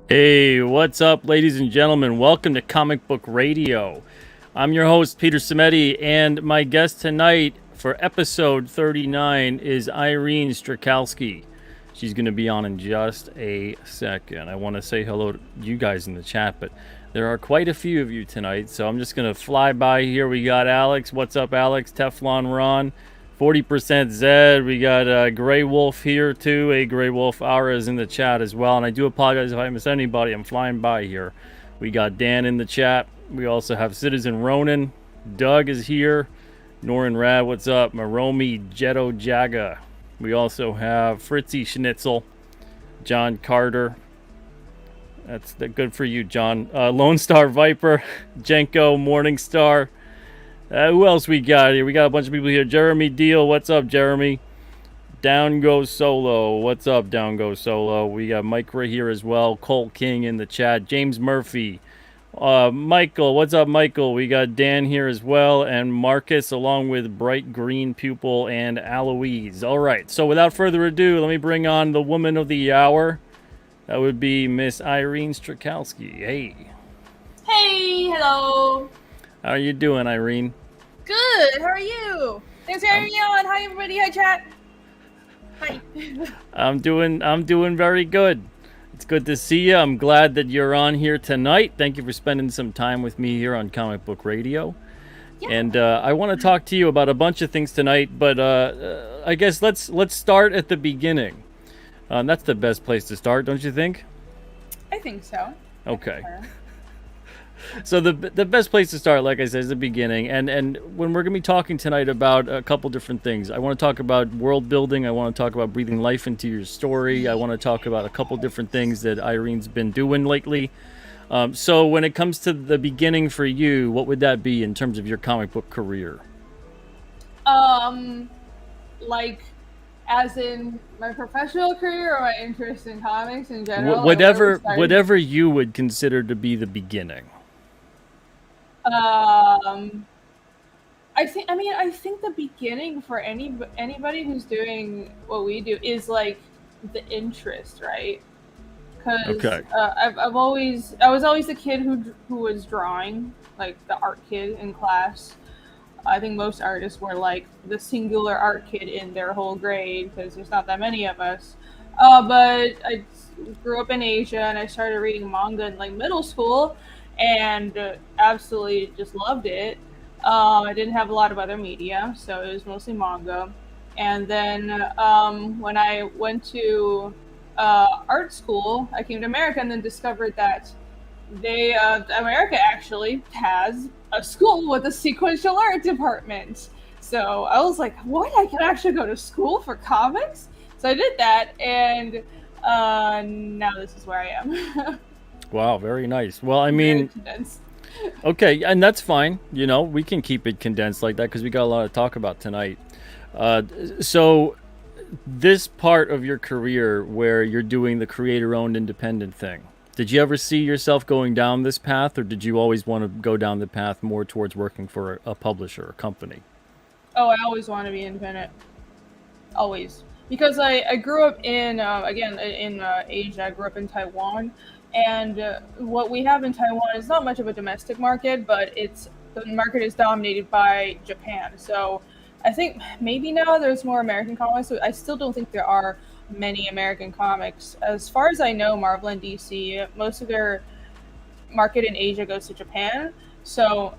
Hey, what's up, ladies and gentlemen? Welcome to Comic Book Radio. I'm your host, Peter Cimetti, and my guest tonight for episode 39 is IRENE STRYCHALSKI. She's going to be on in just a second. I want to say hello to you guys in the chat, but there are quite a few of you tonight, so I'm just going to fly by here. We got Alex. What's up, Alex? Teflon Ron. 40% Zed. We got Grey Wolf here too. A Grey Wolf Aura is in the chat as well. And I do apologize if I miss anybody. I'm flying by here. We got Dan in the chat. We also have Citizen Ronan. Doug is here. Norin Rad, what's up? Maromi Jetto Jaga. We also have Fritzy Schnitzel. John Carter. That's good for you, John. Lone Star Viper. Jenko Morningstar. Who else we got here? We got a bunch of people here. Jeremy Deal. What's up, Jeremy? Down Goes Solo. What's up, Down Goes Solo? We got Mike right here as well. Cole King in the chat. James Murphy. Michael. What's up, Michael? We got Dan here as well. And Marcus along with Bright Green Pupil and Aloise. All right. So without further ado, let me bring on the woman of the hour. That would be Miss IRENE STRYCHALSKI. Hey. Hey. Hello. How are you doing, IRENE? Good. How are you? Thanks for having me on. Hi, everybody. Hi, chat. Hi. I'm doing very good. It's good to see you. I'm glad that you're on here tonight. Thank you for spending some time with me here on Comic Book Radio. Yeah. And I want to talk to you about a bunch of things tonight, but I guess let's start at the beginning. That's the best place to start, don't you think? I think so. Okay. So the best place to start, like I said, is the beginning. And when we're going to be talking tonight about a couple different things, I want to talk about world building. I want to talk about breathing life into your story. I want to talk about a couple different things that IRENE's been doing lately. So when it comes to the beginning for you, what would that be in terms of your comic book career? Like, as in my professional career or my interest in comics in general? Whatever you would consider to be the beginning. I think the beginning for anybody who's doing what we do is like the interest, right? Because I was always the kid who was drawing, like the art kid in class. I think most artists were like the singular art kid in their whole grade because there's not that many of us. But I grew up in Asia and I started reading manga in like middle school. And absolutely just loved it. I didn't have a lot of other media, so it was mostly manga. And then when I went to art school, I came to America and then discovered that America actually has a school with a sequential art department. So I was like, what? I can actually go to school for comics? So I did that, and now this is where I am. Wow, very nice. Well, I mean, okay, and that's fine. You know, we can keep it condensed like that because we got a lot to talk about tonight. So this part of your career where you're doing the creator-owned independent thing, did you ever see yourself going down this path, or did you always want to go down the path more towards working for a publisher, a company? Oh, I always want to be independent. Always. Because I grew up in Asia. I grew up in Taiwan. And what we have in Taiwan is not much of a domestic market, but the market is dominated by Japan. So I think maybe now there's more American comics. I still don't think there are many American comics. As far as I know, Marvel and DC, most of their market in Asia goes to Japan. So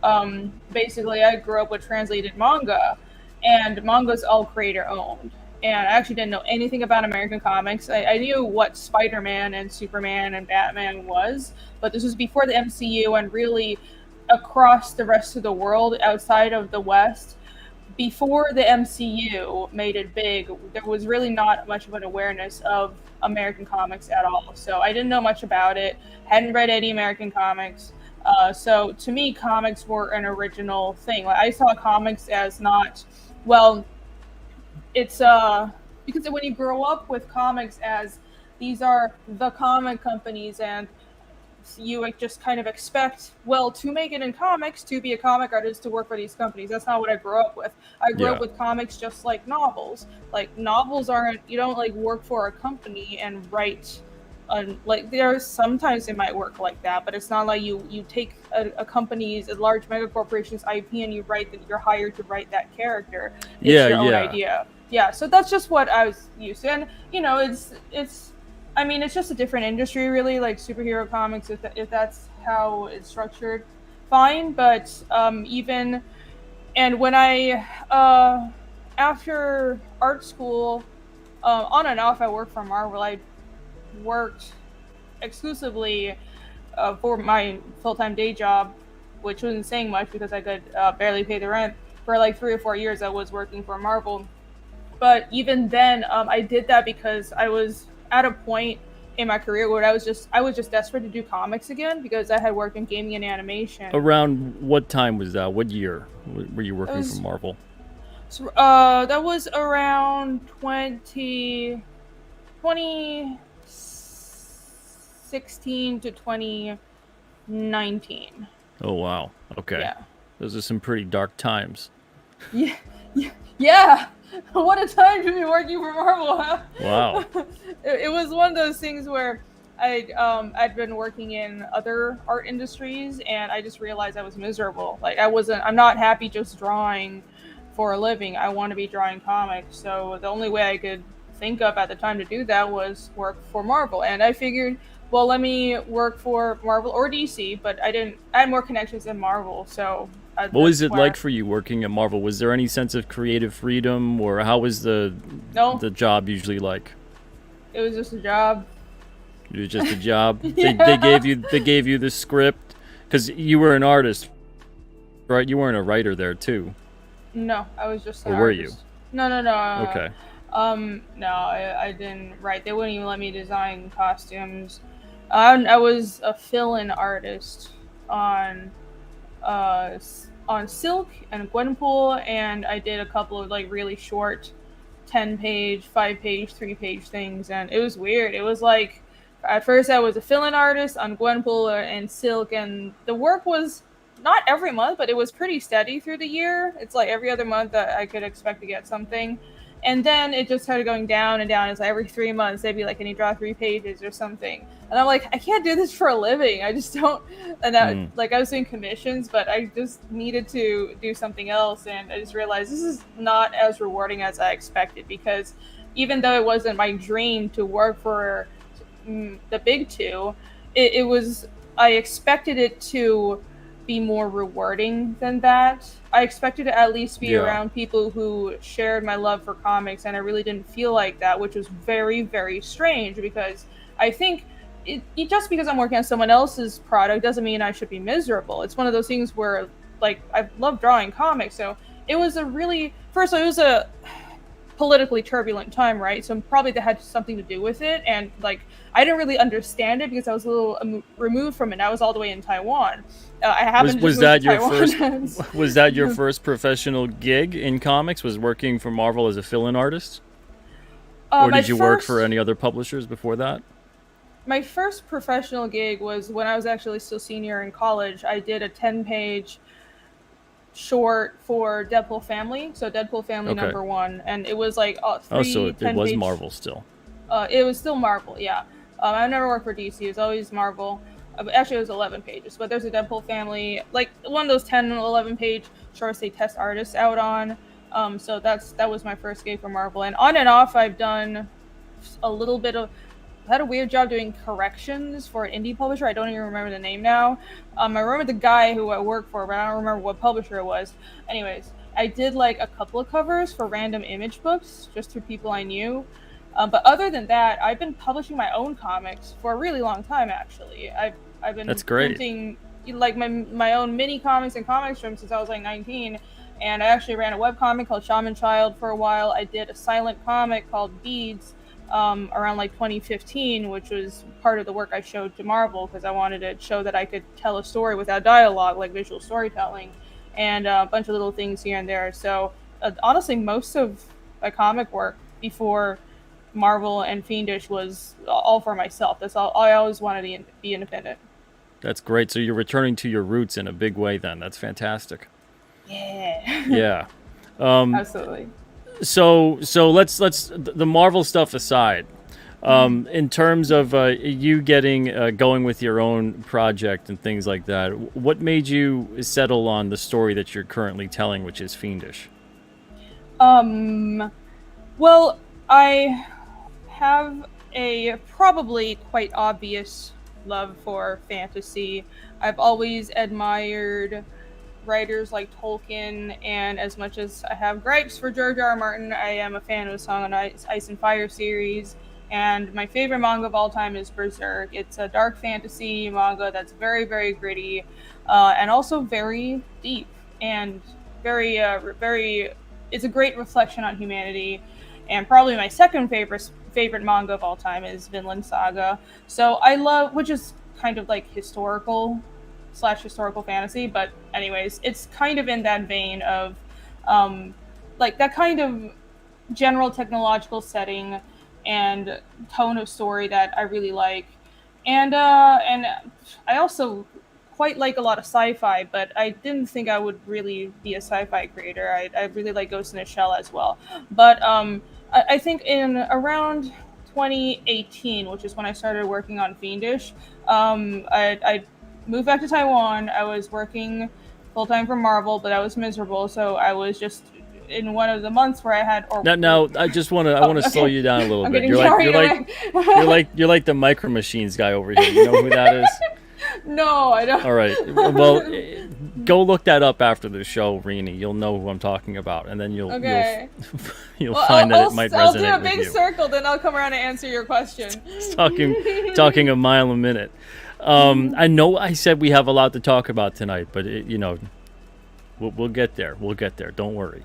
basically, I grew up with translated manga, and manga's all creator owned. And I actually didn't know anything about American comics. I knew what Spider-Man and Superman and Batman was, but this was before the MCU and really across the rest of the world outside of the West. Before the MCU made it big, there was really not much of an awareness of American comics at all. So I didn't know much about it, hadn't read any American comics. So to me, comics were an original thing. Like, I saw comics as not, well, it's because when you grow up with comics as these are the comic companies and you just kind of expect, well, to make it in comics, to be a comic artist, to work for these companies. That's not what I grew up with. I grew up Yeah. with comics just like novels. Like novels aren't, you don't like work for a company and write. Like there's sometimes it might work like that, but it's not like you take a company's, a large mega corporation's IP and you write that you're hired to write that character. It's Yeah, your own yeah. idea. Yeah, so that's just what I was used to, and it's I mean, it's just a different industry, really, like superhero comics, if that's how it's structured, fine. But even, and when after art school, on and off, I worked for Marvel. I worked exclusively for my full time day job, which wasn't saying much because I could barely pay the rent. For like 3 or 4 years, I was working for Marvel, but even then, I did that because I was at a point in my career where I was just desperate to do comics again because I had worked in gaming and animation. Around what time was that? What year were you That working for was Marvel? that was around 2016 to 2019. Oh wow. Okay. Yeah. Those are some pretty dark times. Yeah. Yeah. What a time to be working for Marvel, huh? Wow. It was one of those things where I'd been working in other art industries and I just realized I was miserable. Like I'm not happy just drawing for a living. I want to be drawing comics. So the only way I could think of at the time to do that was work for Marvel. And I figured, well, let me work for Marvel or DC, but I had more connections in Marvel, so What was that's it where. like for you working at Marvel? Was there any sense of creative freedom, or how was No, the job usually like? it was just a job. It was just a job. Yeah. They gave you the script because you were an artist, right? You weren't a writer there too, No, I was just an or were you? artist. No, no, no. Okay. No, I didn't write. They wouldn't even let me design costumes. I was a fill-in artist on on Silk and Gwenpool, and I did a couple of like really short 10-page, 5-page, 3-page things, and it was weird. It was like at first I was a fill-in artist on Gwenpool and Silk, and the work was not every month, but it was pretty steady through the year. It's like every other month that I could expect to get something. And then it just started going down and down. It's like every 3 months they'd be like, "Can you draw 3 pages or something?" And I'm like, "I can't do this for a living. I just don't." And Hmm. like I was doing commissions, but I just needed to do something else, and I just realized this is not as rewarding as I expected because even though it wasn't my dream to work for the big two, it was. I expected it to be more rewarding than that. I expected to at least be Yeah. around people who shared my love for comics, and I really didn't feel like that, which was very, very strange because I think just because I'm working on someone else's product doesn't mean I should be miserable. It's one of those things where, like, I love drawing comics, so it was a really, first, it was a politically turbulent time, right? So probably that had something to do with it. And like, I didn't really understand it because I was a little removed from it. I was all the way in Taiwan. I happened to just Was move to that your first? Taiwan. Was that your first professional gig in comics? Was working for Marvel as a fill-in artist, or My did you work for first any other publishers before that? my first professional gig was when I was actually still senior in college. I did a 10-page short for Deadpool Family, so Deadpool Family Okay. #1, and it was like Oh, so three it was 10-page. Marvel still. It was still Marvel, yeah. I never worked for DC. It was always Marvel. Actually, it was 11 pages, but there's a Deadpool Family, like one of those 10 and 11-page shorts they test artists out on. So that was my first gig for Marvel, and on and off, I've done a little bit of. I had a weird job doing corrections for an indie publisher. I don't even remember the name now. I remember the guy who I worked for, but I don't remember what publisher it was. Anyways, I did like a couple of covers for random image books, just through people I knew. But other than that, I've been publishing my own comics for a really long time. Actually, I've been That's great. printing like my own mini comics and comic strips since I was like 19. And I actually ran a web comic called Shaman Child for a while. I did a silent comic called Beads around like 2015, which was part of the work I showed to Marvel because I wanted to show that I could tell a story without dialogue, like visual storytelling, and a bunch of little things here and there. So honestly, most of my comic work before Marvel and Fiendish was all for myself. That's all. I always wanted to be independent. That's great. So you're returning to your roots in a big way then. That's fantastic. Yeah. Yeah. Absolutely. So let's the Marvel stuff aside. In terms of you getting going with your own project and things like that, what made you settle on the story that you're currently telling, which is Fiendish? Well, I have a probably quite obvious love for fantasy. I've always admired writers like Tolkien, and as much as I have gripes for George R. R. Martin, I am a fan of the Song of Ice and Fire series. And my favorite manga of all time is Berserk. It's a dark fantasy manga that's very, very gritty, and also very deep and very. It's a great reflection on humanity. And probably my second favorite manga of all time is Vinland Saga. So I love, which is kind of like historical fantasy, but anyways, it's kind of in that vein of like that kind of general technological setting and tone of story that I really like. And I also quite like a lot of sci-fi, but I didn't think I would really be a sci-fi creator. I really like Ghost in the Shell as well. But I think in around 2018, which is when I started working on Fiendish, I moved back to Taiwan. I was working full time for Marvel, but I was miserable, so I was just in one of the months where I had. Or Now, I just want to okay. slow you down a little I'm bit. getting carried away. You're like the Micro Machines guy over here. You know who that is? No, I don't. All right. Well, go look that up after the show, Rini. You'll know who I'm talking about, and then Okay. you'll find that it might resonate with you. I'll do a big circle, then I'll come around and answer your question. Talking a mile a minute. I know I said we have a lot to talk about tonight, but we'll get there. We'll get there. Don't worry.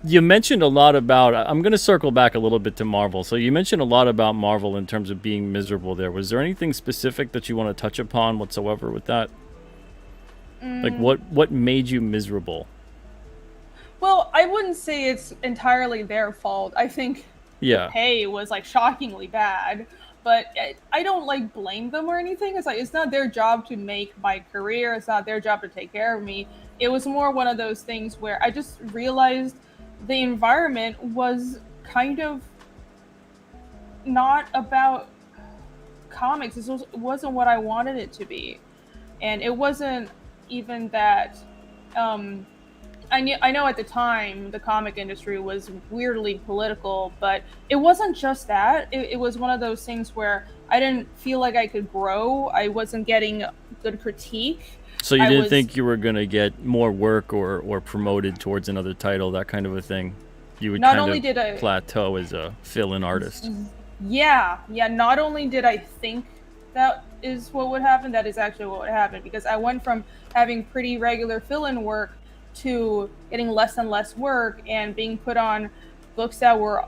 You mentioned a lot about. I'm going to circle back a little bit to Marvel. So you mentioned a lot about Marvel in terms of being miserable there. Was there anything specific that you want to touch upon whatsoever with that? Like what made you miserable? Well, I wouldn't say it's entirely their fault. I think the Yeah. pay was like shockingly bad, but I don't like blame them or anything. It's like it's not their job to make my career. It's not their job to take care of me. It was more one of those things where I just realized the environment was kind of not about comics. It wasn't what I wanted it to be, and it wasn't even that. I know at the time the comic industry was weirdly political, but it wasn't just that. It was one of those things where I didn't feel like I could grow. I wasn't getting good critique. So you didn't think you were going to get more work or promoted towards another title, that kind of a thing? You would plateau as a fill-in artist. Yeah. Not only did I think that is what would happen, that is actually what would happen, because I went from having pretty regular fill-in work to getting less and less work and being put on books that were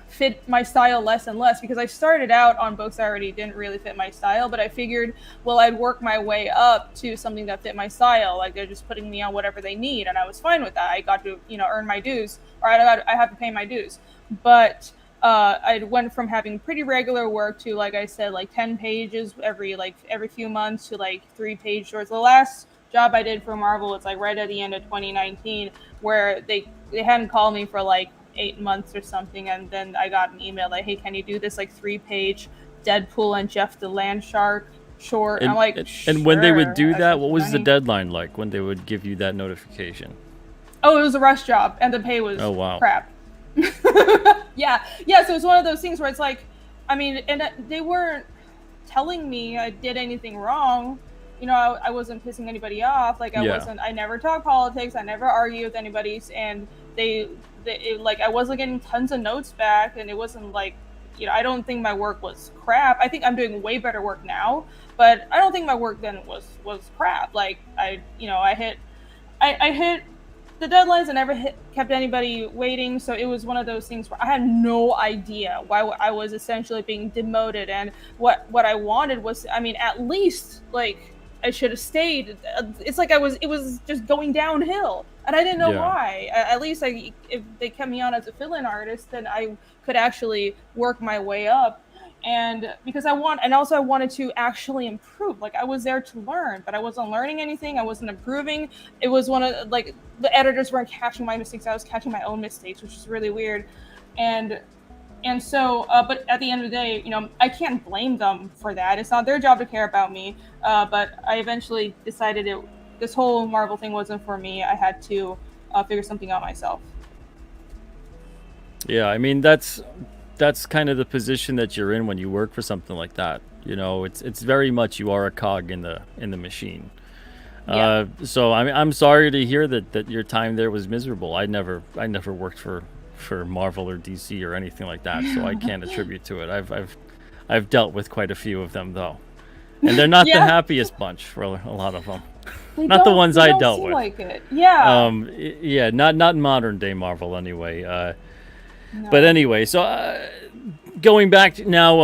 fit my style less and less, because I started out on books that already didn't really fit my style, but I figured, well, I'd work my way up to something that fit my style. Like, they're just putting me on whatever they need, and I was fine with that. I got to, earn my dues, or I have to pay my dues. But I went from having pretty regular work to, like I said, like 10 pages every few months to like 3-page shorts. The last job I did for Marvel was like right at the end of 2019, where they hadn't called me for like 8 months or something, and then I got an email like, hey, can you do this like 3-page Deadpool and Jeff the Land Shark short? And I'm like, sure. And when they would do that, what was the deadline like when they would give you that notification? Oh, it was a rush job, and the pay was crap. yeah, so it's one of those things where it's like, I mean, and they weren't telling me I did anything wrong. I wasn't pissing anybody off. Like, I never talk politics. I never argue with anybody. And I wasn't getting tons of notes back. And it wasn't like, I don't think my work was crap. I think I'm doing way better work now, but I don't think my work then was crap. Like, I hit the deadlines. I never kept anybody waiting. So it was one of those things where I had no idea why I was essentially being demoted. And what I wanted was, I mean, at least like, I should have stayed. It's like it was just going downhill, and I didn't know why. At least if they kept me on as a fill-in artist, then I could actually work my way up. And because I wanted to actually improve. Like I was there to learn, but I wasn't learning anything. I wasn't improving. It was one of like the editors weren't catching my mistakes. I was catching my own mistakes, which is really weird. And so, but at the end of the day, I can't blame them for that. It's not their job to care about me. But I eventually decided this whole Marvel thing wasn't for me. I had to figure something out myself. Yeah, I mean that's kind of the position that you're in when you work for something like that. It's very much you are a cog in the machine. Yeah. So I'm sorry to hear that your time there was miserable. I never worked for Marvel or DC or anything like that, so I can't attribute to it. I've dealt with quite a few of them though, and they're not the Yeah. happiest bunch for a lot of them. They Not the don't- ones they I don't dealt seem with. like it. Yeah. Yeah, not modern day Marvel anyway. No. But anyway, so going back to now,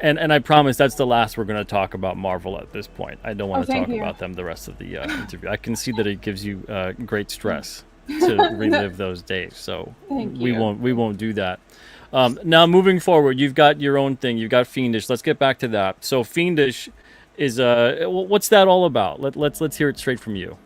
and I promise that's the last we're going to talk about Marvel at this point. I don't want to thank talk you. about them the rest of the interview. I can see that it gives you great stress to relive those days. So Thank we you. won't do that. Now moving forward, you've got your own thing. You've got Fiendish. Let's get back to that. So Fiendish is what's that all about? Let's hear it straight from you.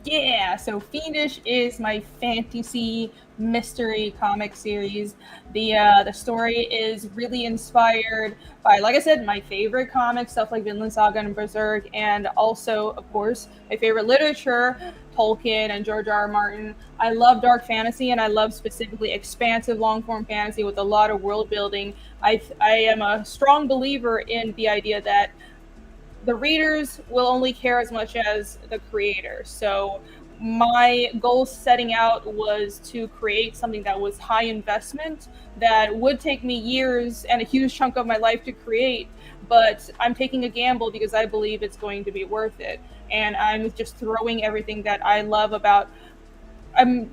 Yeah, so Fiendish is my fantasy mystery comic series. The story is really inspired by, like I said, my favorite comics, stuff like Vinland Saga and Berserk, and also, of course, my favorite literature, Tolkien and George R. R. Martin. I love dark fantasy, and I love specifically expansive long form fantasy with a lot of world building. I am a strong believer in the idea that the readers will only care as much as the creator. So my goal setting out was to create something that was high investment, that would take me years and a huge chunk of my life to create, but I'm taking a gamble because I believe it's going to be worth it. And I'm just throwing everything that I love about I'm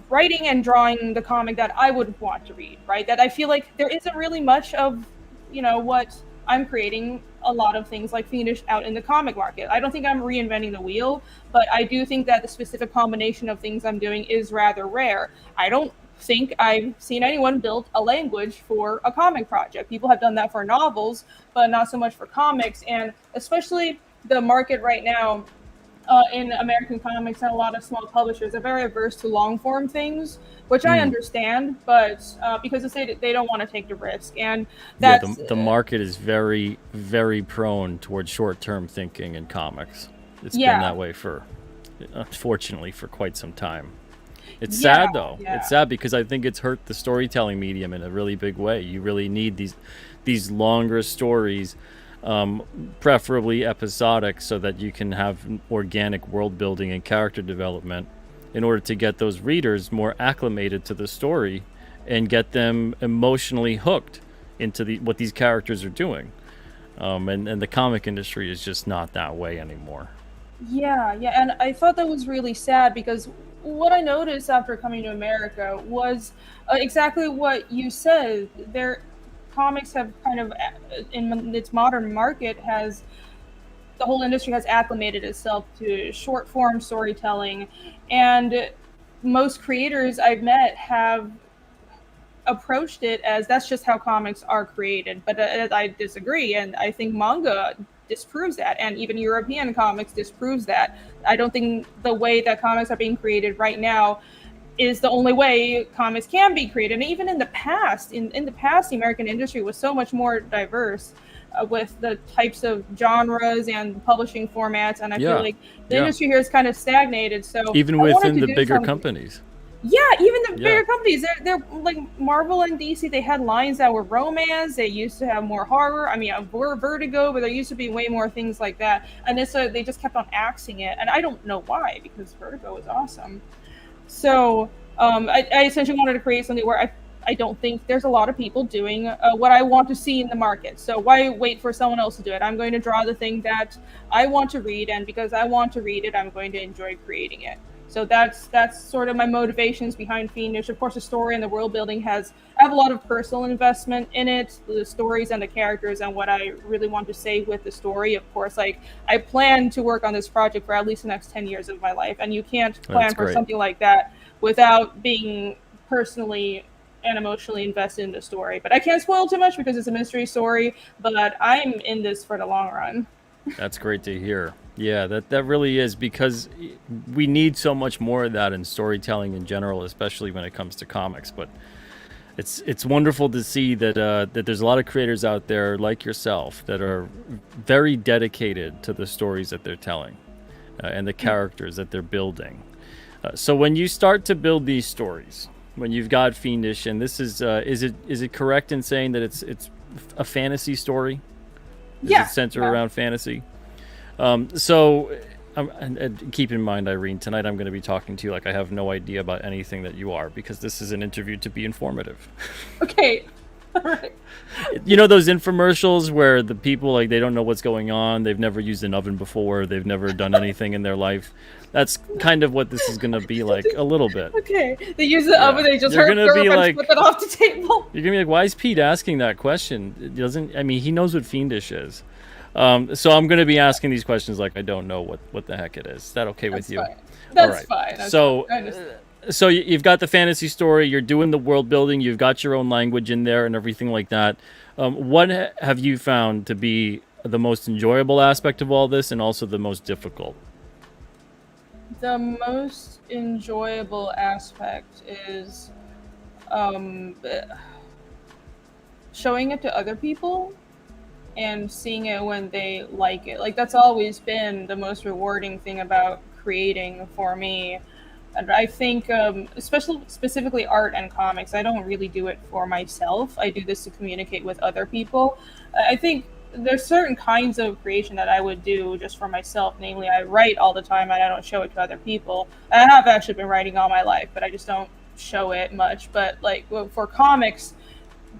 writing and drawing the comic that I would want to read, right? That I feel like there isn't really much of, what I'm creating a lot of things like Fiendish out in the comic market. I don't think I'm reinventing the wheel, but I do think that the specific combination of things I'm doing is rather rare. I don't think I've seen anyone build a language for a comic project. People have done that for novels, but not so much for comics. And especially the market right now in American comics and a lot of small publishers are very averse to long form things, which I understand, but because they don't want to take the risk, and that's the market is very, very prone towards short-term thinking in comics. It's been that way for, unfortunately, for quite some time. It's sad though. Yeah. It's sad because I think it's hurt the storytelling medium in a really big way. You really need these longer stories, preferably episodic, so that you can have organic world building and character development in order to get those readers more acclimated to the story and get them emotionally hooked into what these characters are doing. And the comic industry is just not that way anymore. Yeah, and I thought that was really sad because what I noticed after coming to America was exactly what you said. Their comics have kind of, in its modern market, the whole industry has acclimated itself to short form storytelling, and most creators I've met have approached it as that's just how comics are created. But I disagree, and I think manga disproves that, and even European comics disproves that. I don't think the way that comics are being created right now is the only way comics can be created. And even in the past, in the past, the American industry was so much more diverse with the types of genres and publishing formats. And I feel like the industry here is kind of stagnated. So even within the bigger companies. Yeah, even the bigger companies, they're like Marvel and DC. They had lines that were romance. They used to have more horror. I mean, we're Vertigo, but there used to be way more things like that. And they just kept on axing it, and I don't know why, because Vertigo was awesome. So I essentially wanted to create something where I don't think there's a lot of people doing what I want to see in the market. So why wait for someone else to do it? I'm going to draw the thing that I want to read, and because I want to read it, I'm going to enjoy creating it. So that's sort of my motivations behind Fiendish. Of course, the story and the world building I have a lot of personal investment in it, the stories and the characters and what I really want to say with the story. Of course, like I plan to work on this project for at least the next 10 years of my life, and you can't plan for something like that without being personally and emotionally invested in the story. But I can't spoil too much because it's a mystery story, but I'm in this for the long run. That's great to hear. Yeah, that really is, because we need so much more of that in storytelling in general, especially when it comes to comics. But it's wonderful to see that that there's a lot of creators out there like yourself that are very dedicated to the stories that they're telling and the characters that they're building. So when you start to build these stories, when you've got Fiendish, and this is it correct in saying that it's a fantasy story? Is it centered around fantasy? So, and keep in mind, Irene, tonight I'm going to be talking to you like I have no idea about anything that you are, because this is an interview to be informative. Okay. All right. You know those infomercials where the people, like, they don't know what's going on, they've never used an oven before, they've never done anything in their life. That's kind of what this is going to be like, a little bit. Okay. They use the oven, they just You're gonna be like, flip it off the table. You're going to be like, why is Pete asking that question? It doesn't, I mean, he knows what Fiendish is. So I'm going to be asking these questions like I don't know what the heck it is. Is that okay with you? Fine. That's fine. So you've got the fantasy story, you're doing the world building, you've got your own language in there and everything like that. What have you found to be the most enjoyable aspect of all this, and also the most difficult? The most enjoyable aspect is showing it to other people and seeing it when they like it. Like, that's always been the most rewarding thing about creating for me. And I think, specifically art and comics, I don't really do it for myself. I do this to communicate with other people. I think there's certain kinds of creation that I would do just for myself. Namely, I write all the time and I don't show it to other people. I have actually been writing all my life, but I just don't show it much. But like for comics,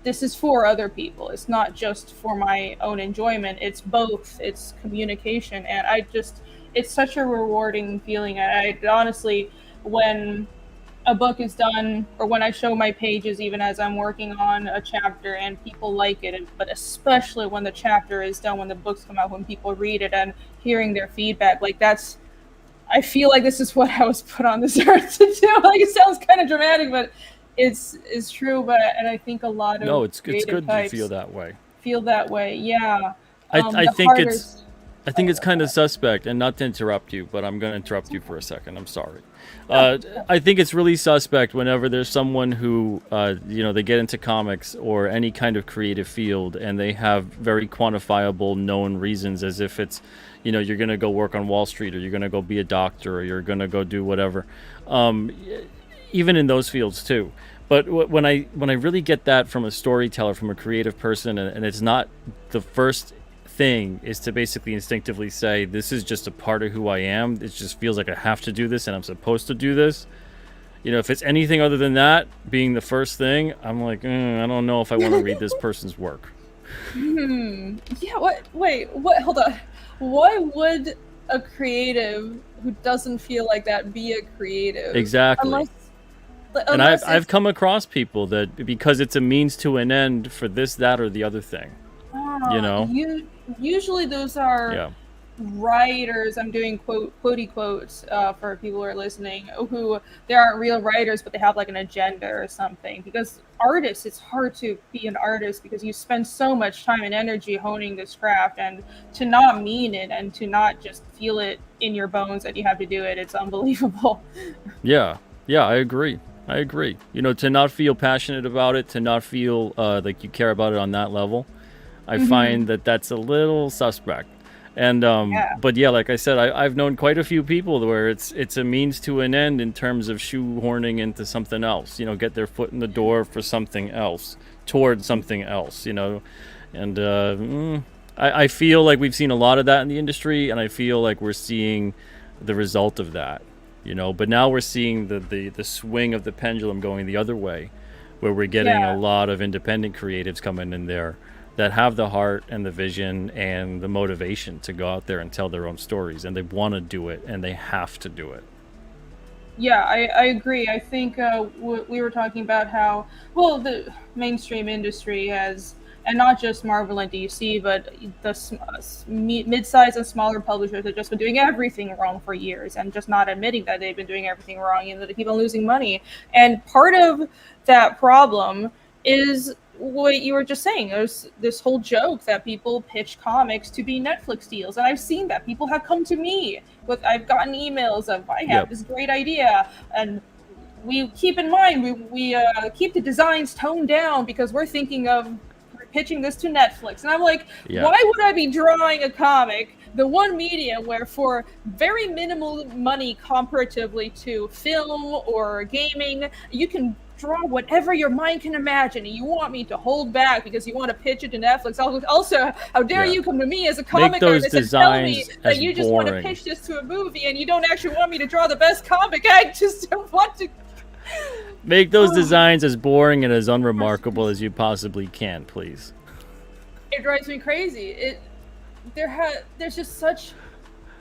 this is for other people. It's not just for my own enjoyment. It's both. It's communication, and it's such a rewarding feeling. I honestly, when a book is done, or when I show my pages, even as I'm working on a chapter and people like it, but especially when the chapter is done, when the books come out, when people read it and hearing their feedback, like I feel like this is what I was put on this earth to do. Like, it sounds kind of dramatic, but it's true. And I think a lot of it's good to feel that way. Yeah. I think it's kind of suspect, and not to interrupt you, but I'm going to interrupt you for a second. I'm sorry. I think it's really suspect whenever there's someone who, they get into comics or any kind of creative field, and they have very quantifiable, known reasons, as if it's, you're going to go work on Wall Street, or you're going to go be a doctor, or you're going to go do whatever. Even in those fields too. But when I really get that from a storyteller, from a creative person, and it's not the first thing is to basically instinctively say, this is just a part of who I am. It just feels like I have to do this and I'm supposed to do this. If it's anything other than that being the first thing, I'm like, I don't know if I want to read this person's work. Yeah, what? Hold on. Why would a creative who doesn't feel like that be a creative? Exactly. And I've come across people that, because it's a means to an end for this, that, or the other thing. Usually those are writers. I'm doing quotey quotes for people who are listening, who they aren't real writers, but they have like an agenda or something. Because artists, it's hard to be an artist because you spend so much time and energy honing this craft, and to not mean it and to not just feel it in your bones that you have to do it, it's unbelievable. Yeah, I agree. To not feel passionate about it, to not feel like you care about it on that level, I find that that's a little suspect. And but yeah, like I said, I've known quite a few people where it's a means to an end in terms of shoehorning into something else. Get their foot in the door for something else, towards something else. And I feel like we've seen a lot of that in the industry, and I feel like we're seeing the result of that. But now we're seeing the swing of the pendulum going the other way, where we're getting a lot of independent creatives coming in there that have the heart and the vision and the motivation to go out there and tell their own stories, and they want to do it, and they have to do it. Yeah, I agree. I think we were talking about how, well, the mainstream industry has, and not just Marvel and DC, but the mid-sized and smaller publishers have just been doing everything wrong for years and just not admitting that they've been doing everything wrong and that they keep on losing money. And part of that problem is what you were just saying. There's this whole joke that people pitch comics to be Netflix deals, and I've seen that. People have come to me with, I've gotten emails of, I have this great idea, and we keep in mind, we keep the designs toned down because we're thinking of pitching this to Netflix. And I'm like, why would I be drawing a comic, the one medium where for very minimal money comparatively to film or gaming, you can draw whatever your mind can imagine, and you want me to hold back because you want to pitch it to Netflix. Also, how dare you come to me as a comic artist and tell me that you just want to pitch this to a movie and you don't actually want me to draw the best comic? I just don't want to. Make those designs as boring and as unremarkable as you possibly can, please. It drives me crazy. There's just such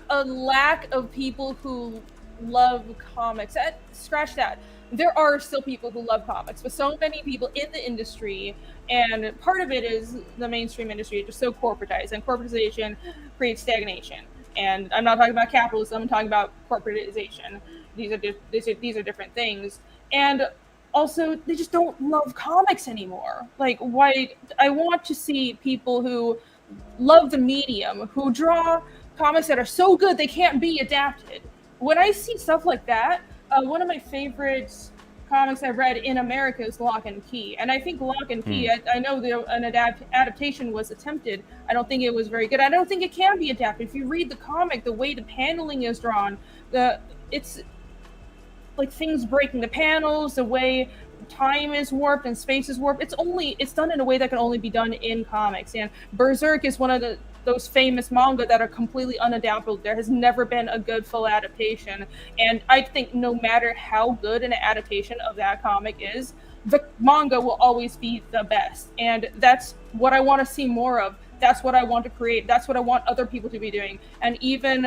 a lack of people who love comics. Scratch that. There are still people who love comics, but so many people in the industry, and part of it is the mainstream industry is just so corporatized, and corporatization creates stagnation. And I'm not talking about capitalism, I'm talking about corporatization. These are different things. And also, they just don't love comics anymore. Like, why? I want to see people who love the medium, who draw comics that are so good they can't be adapted. When I see stuff like that, one of my favorite comics I've read in America is Lock and Key. And I think Lock and Key, I know an adaptation was attempted. I don't think it was very good. I don't think it can be adapted. If you read the comic, the way the paneling is drawn, it's like things breaking the panels, the way time is warped and space is warped. It's done in a way that can only be done in comics. And Berserk is one of those famous manga that are completely unadaptable. There has never been a good full adaptation. And I think no matter how good an adaptation of that comic is, the manga will always be the best. And that's what I want to see more of. That's what I want to create. That's what I want other people to be doing. And even,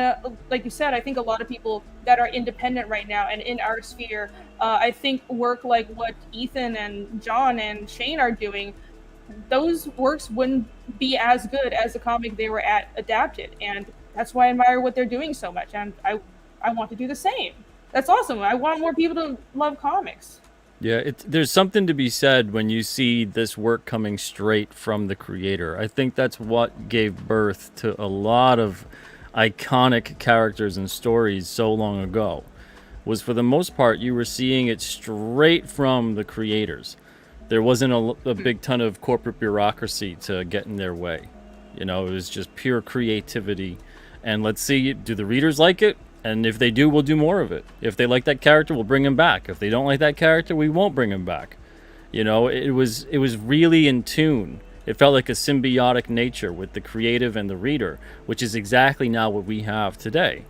like you said, I think a lot of people that are independent right now and in our sphere, I think work like what Ethan and John and Shane are doing, those works wouldn't be as good as the comic they were adapted. And that's why I admire what they're doing so much. And I want to do the same. That's awesome. I want more people to love comics. Yeah, there's something to be said when you see this work coming straight from the creator. I think that's what gave birth to a lot of iconic characters and stories so long ago. Was for the most part, you were seeing it straight from the creators. There wasn't a big ton of corporate bureaucracy to get in their way. You know, it was just pure creativity. And let's see, do the readers like it? And if they do, we'll do more of it. If they like that character, we'll bring him back. If they don't like that character, we won't bring him back. You know, it was really in tune. It felt like a symbiotic nature with the creative and the reader, which is exactly now what we have today.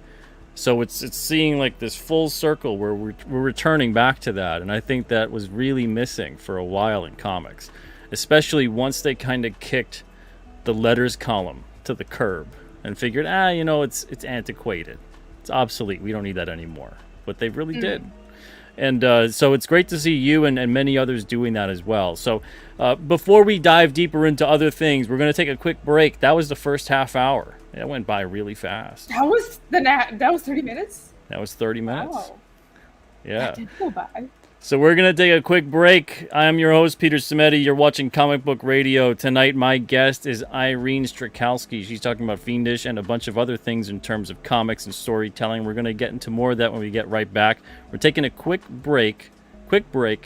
So it's seeing like this full circle where we're returning back to that. And I think that was really missing for a while in comics, especially once they kind of kicked the letters column to the curb and figured, you know, it's antiquated. It's obsolete. We don't need that anymore. But they really did. And so it's great to see you and many others doing that as well. So before we dive deeper into other things, we're going to take a quick break. That was the first half hour. It went by really fast. That was 30 minutes? That was 30 minutes. Wow. Yeah. That did go by. So we're going to take a quick break. I'm your host, Peter Samedi. You're watching Comic Book Radio. Tonight, my guest is IRENE STRYCHALSKI. She's talking about Fiendish and a bunch of other things in terms of comics and storytelling. We're going to get into more of that when we get right back. We're taking a quick break.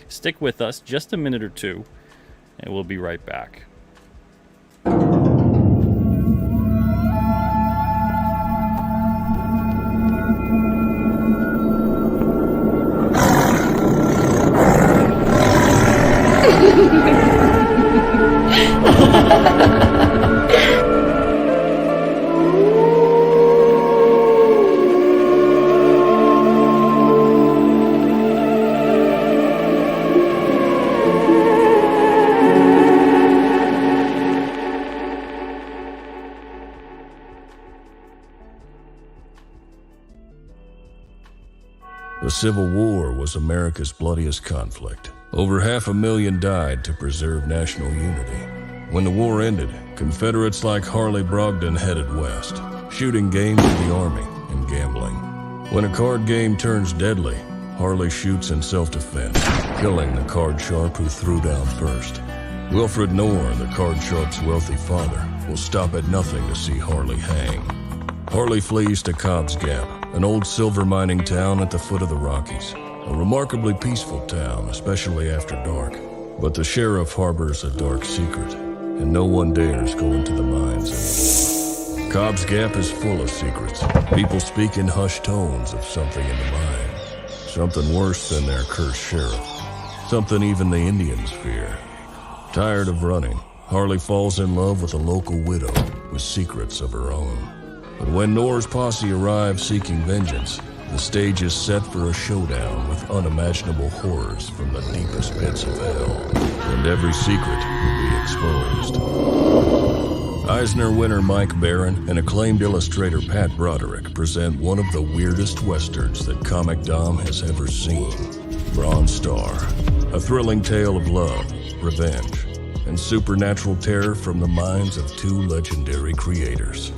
Stick with us just a minute or two, and we'll be right back. The Civil War was America's bloodiest conflict. Over 500,000 died to preserve national unity. When the war ended, Confederates like Harley Brogdon headed west, shooting game for the Army and gambling. When a card game turns deadly, Harley shoots in self-defense, killing the card sharp who threw down first. Wilfred Knorr, the card sharp's wealthy father, will stop at nothing to see Harley hang. Harley flees to Cobb's Gap, an old silver mining town at the foot of the Rockies. A remarkably peaceful town, especially after dark. But the sheriff harbors a dark secret, and no one dares go into the mines anymore. Cobb's Gap is full of secrets. People speak in hushed tones of something in the mines. Something worse than their cursed sheriff. Something even the Indians fear. Tired of running, Harley falls in love with a local widow with secrets of her own. But when Knorr's posse arrives seeking vengeance, the stage is set for a showdown with unimaginable horrors from the deepest pits of hell, and every secret will be exposed. Eisner winner Mike Barron and acclaimed illustrator Pat Broderick present one of the weirdest westerns that Comic Dom has ever seen. Bronze Star, a thrilling tale of love, revenge, and supernatural terror from the minds of two legendary creators.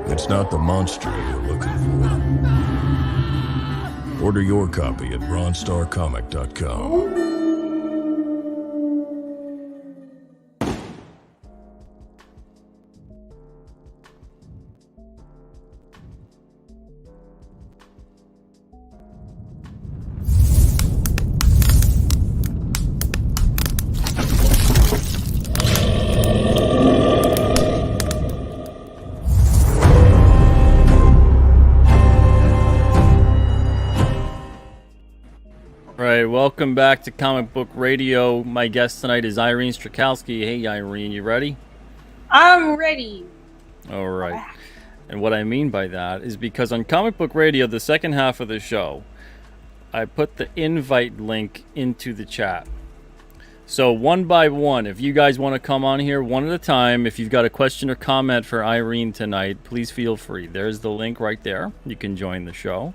It's not the monster you're looking for. Order your copy at bronzestarcomic.com. Welcome back to Comic Book Radio. My guest tonight is Irene STRYCHALSKI. Hey, Irene, you ready? I'm ready. All right. And what I mean by that is because on Comic Book Radio, the second half of the show, I put the invite link into the chat. So one by one, if you guys want to come on here one at a time, if you've got a question or comment for Irene tonight, please feel free. There's the link right there. You can join the show.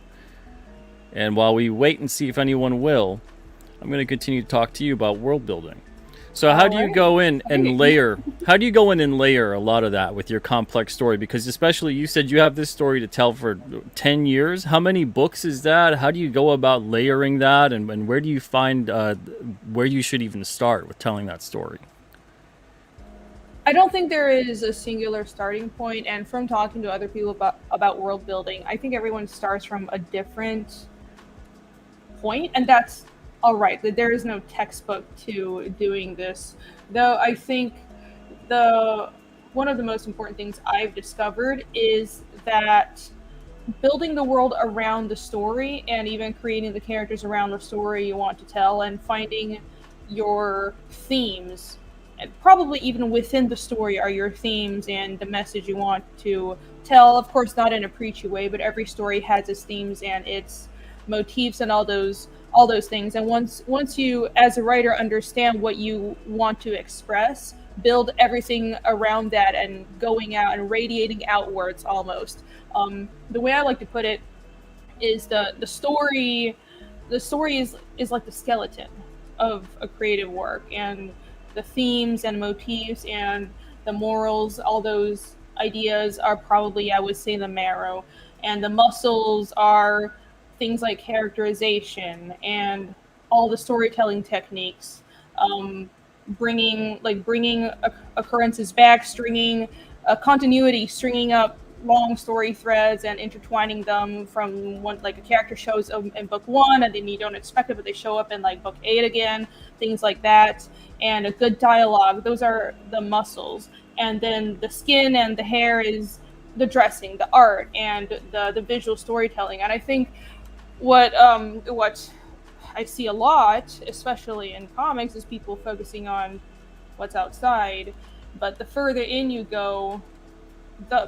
And while we wait and see if anyone will, I'm going to continue to talk to you about world building. So how do you go in and layer? How do you go in and layer a lot of that with your complex story? Because especially you said you have this story to tell for 10 years. How many books is that? How do you go about layering that? And where do you find where you should even start with telling that story? I don't think there is a singular starting point. And from talking to other people about world building, I think everyone starts from a different point, and that's all right. That there is no textbook to doing this, though. I think one of the most important things I've discovered is that building the world around the story and even creating the characters around the story you want to tell and finding your themes, and probably even within the story are your themes and the message you want to tell. Of course, not in a preachy way, but every story has its themes and its motifs and all those things. And once you as a writer understand what you want to express, build everything around that and going out and radiating outwards almost. The way I like to put it is the story is like the skeleton of a creative work, and the themes and motifs and the morals, all those ideas are probably, I would say, the marrow, and the muscles are things like characterization and all the storytelling techniques, bringing occurrences back, stringing continuity, stringing up long story threads and intertwining them from one, like a character shows up in book 1 and then you don't expect it, but they show up in like book 8 again, things like that, and a good dialogue. Those are the muscles. And then the skin and the hair is the dressing, the art, and the visual storytelling. And I think what I see a lot, especially in comics, is people focusing on what's outside. But the further in you go,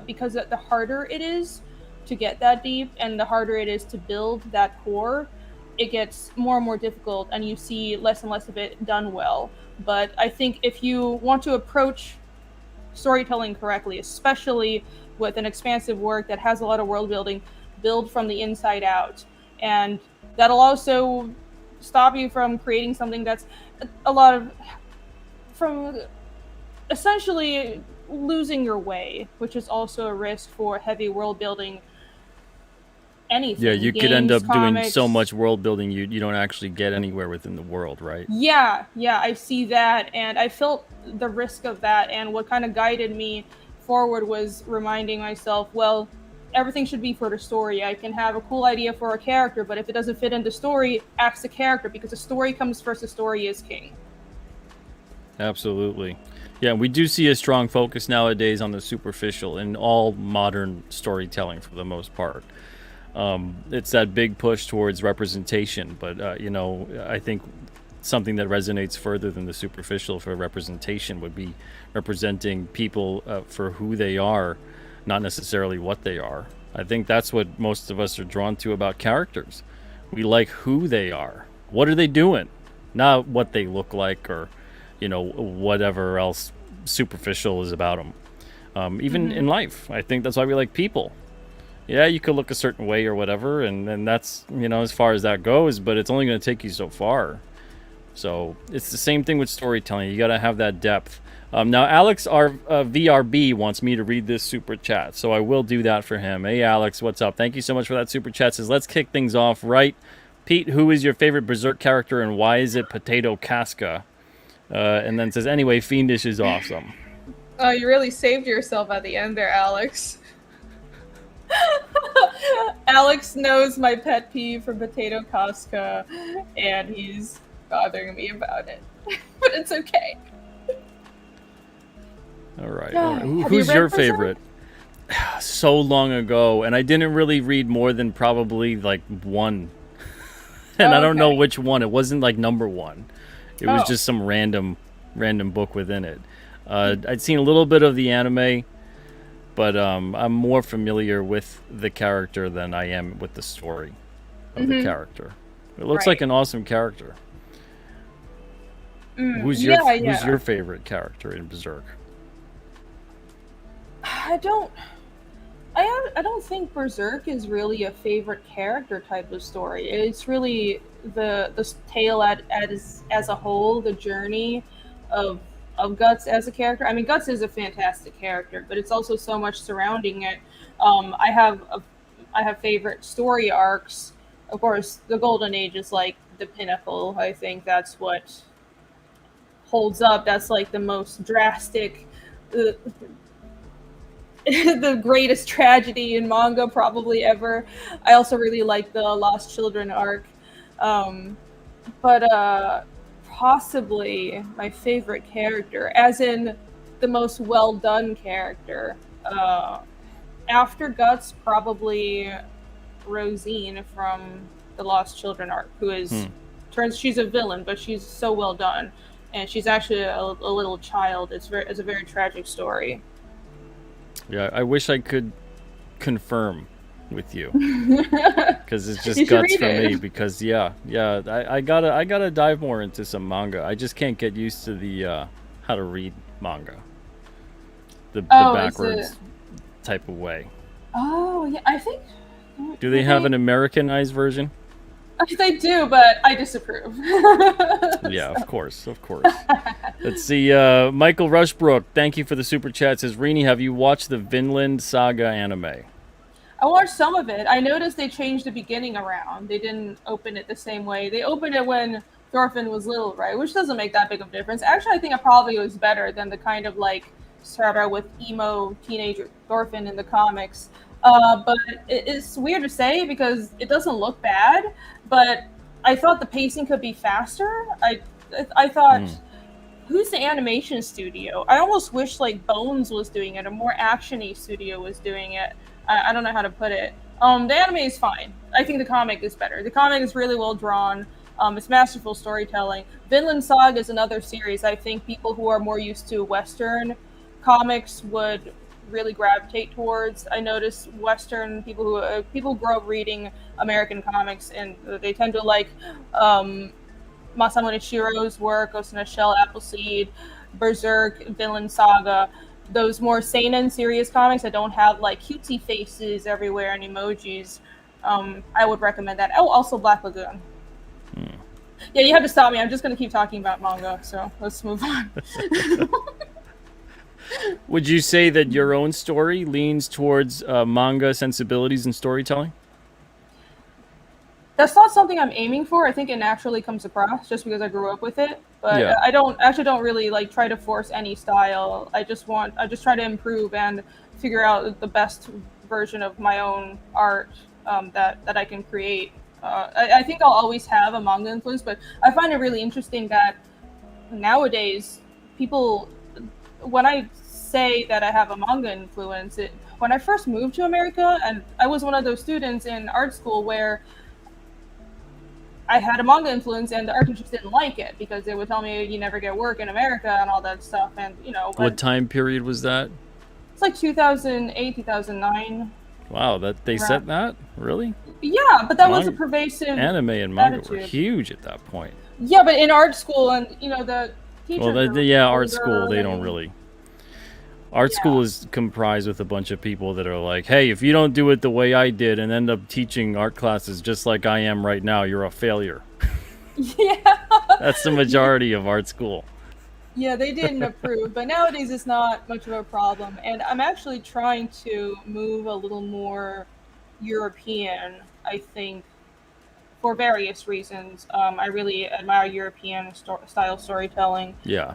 because the harder it is to get that deep and the harder it is to build that core, it gets more and more difficult and you see less and less of it done well. But I think if you want to approach storytelling correctly, especially with an expansive work that has a lot of world building, build from the inside out. And that'll also stop you from creating something that's a lot of, from essentially losing your way, which is also a risk for heavy world building. Anything. Yeah, you games, could end up comics. doing so much world building you don't actually get anywhere within the world, right? Yeah, I see that, and I felt the risk of that, and what kind of guided me forward was reminding myself, well, everything should be for the story. I can have a cool idea for a character, but if it doesn't fit in the story, ask the character, because the story comes first, the story is king. Absolutely. Yeah, we do see a strong focus nowadays on the superficial in all modern storytelling for the most part. It's that big push towards representation, but I think something that resonates further than the superficial for representation would be representing people for who they are, not necessarily what they are. I think that's what most of us are drawn to about characters. We like who they are. What are they doing? Not what they look like or, whatever else superficial is about them. Even in life, I think that's why we like people. Yeah, you could look a certain way or whatever, and that's, as far as that goes, but it's only going to take you so far. So it's the same thing with storytelling. You got to have that depth. Now, Alex VRB wants me to read this super chat, so I will do that for him. Hey, Alex, what's up? Thank you so much for that super chat. Says, let's kick things off right. Pete, who is your favorite Berserk character, and why is it Potato Casca? And then says, anyway, Fiendish is awesome. Oh, you really saved yourself at the end there, Alex. Alex knows my pet peeve for Potato Casca, and he's bothering me about it. But it's okay. All right. Who's your favorite? So long ago, and I didn't really read more than probably like one. And I don't know which one. It wasn't like number one. It was just some random book within it. I'd seen a little bit of the anime, but I'm more familiar with the character than I am with the story of the character. It looks like an awesome character. Who's your favorite character in Berserk? I don't think Berserk is really a favorite character type of story. It's really the tale as a whole, the journey of Guts as a character. I mean, Guts is a fantastic character, but it's also so much surrounding it. I have favorite story arcs. Of course, the Golden Age is like the pinnacle. I think that's what holds up. That's like the most drastic, the greatest tragedy in manga probably ever. I also really like the Lost Children arc. But possibly my favorite character, as in the most well done character. After Guts, probably Rosine from the Lost Children arc, who is she's a villain, but she's so well done, and she's actually a little child. It's a very tragic story. Yeah, I wish I could confirm with you, because it's just Guts for me. Because I gotta dive more into some manga. I just can't get used to the how to read manga, the backwards type of way. Oh yeah, I think. Do they have an Americanized version? They do, but I disapprove. Yeah, of course. Let's see. Michael Rushbrook, thank you for the super chat. Says, Rini, have you watched the Vinland Saga anime? I watched some of it. I noticed they changed the beginning around. They didn't open it the same way. They opened it when Thorfinn was little, right? Which doesn't make that big of a difference. Actually, I think it probably was better than the kind of like start out with emo teenager Thorfinn in the comics. But it's weird to say because it doesn't look bad, but I thought the pacing could be faster. I thought, who's the animation studio? I almost wish like Bones was doing it, a more action-y studio was doing it. I don't know how to put it. The anime is fine. I think the comic is better. The comic is really well drawn. It's masterful storytelling. Vinland Saga is another series I think people who are more used to Western comics would really gravitate towards. I notice Western people who grow up reading American comics, and they tend to like Masamune Shirow's work, Ghost in a Shell, Appleseed, Berserk, Vinland Saga, those more seinen serious comics that don't have like cutesy faces everywhere and emojis. I would recommend that. Oh, also Black Lagoon. Yeah, you have to stop me. I'm just going to keep talking about manga, so let's move on. Would you say that your own story leans towards manga sensibilities and storytelling? That's not something I'm aiming for. I think it naturally comes across just because I grew up with it. But Yeah. I don't really like try to force any style. I just try to improve and figure out the best version of my own art that I can create. I think I'll always have a manga influence, but I find it really interesting that nowadays people, when I say that I have a manga influence, when I first moved to America, and I was one of those students in art school where I had a manga influence, and the art teachers didn't like it because they would tell me you never get work in America and all that stuff. And What time period was that? it's like 2008, 2009. Wow, that they set that? Really? Yeah, but that was a pervasive anime and manga were attitude. huge at that point. Yeah, but in art school, and the teachers. Well, art older school they don't and- really. Art school is comprised with a bunch of people that are like, hey, if you don't do it the way I did and end up teaching art classes just like I am right now, you're a failure. Yeah. That's the majority of art school. Yeah, they didn't approve, but nowadays it's not much of a problem. And I'm actually trying to move a little more European, I think, for various reasons. I really admire European style storytelling. Yeah.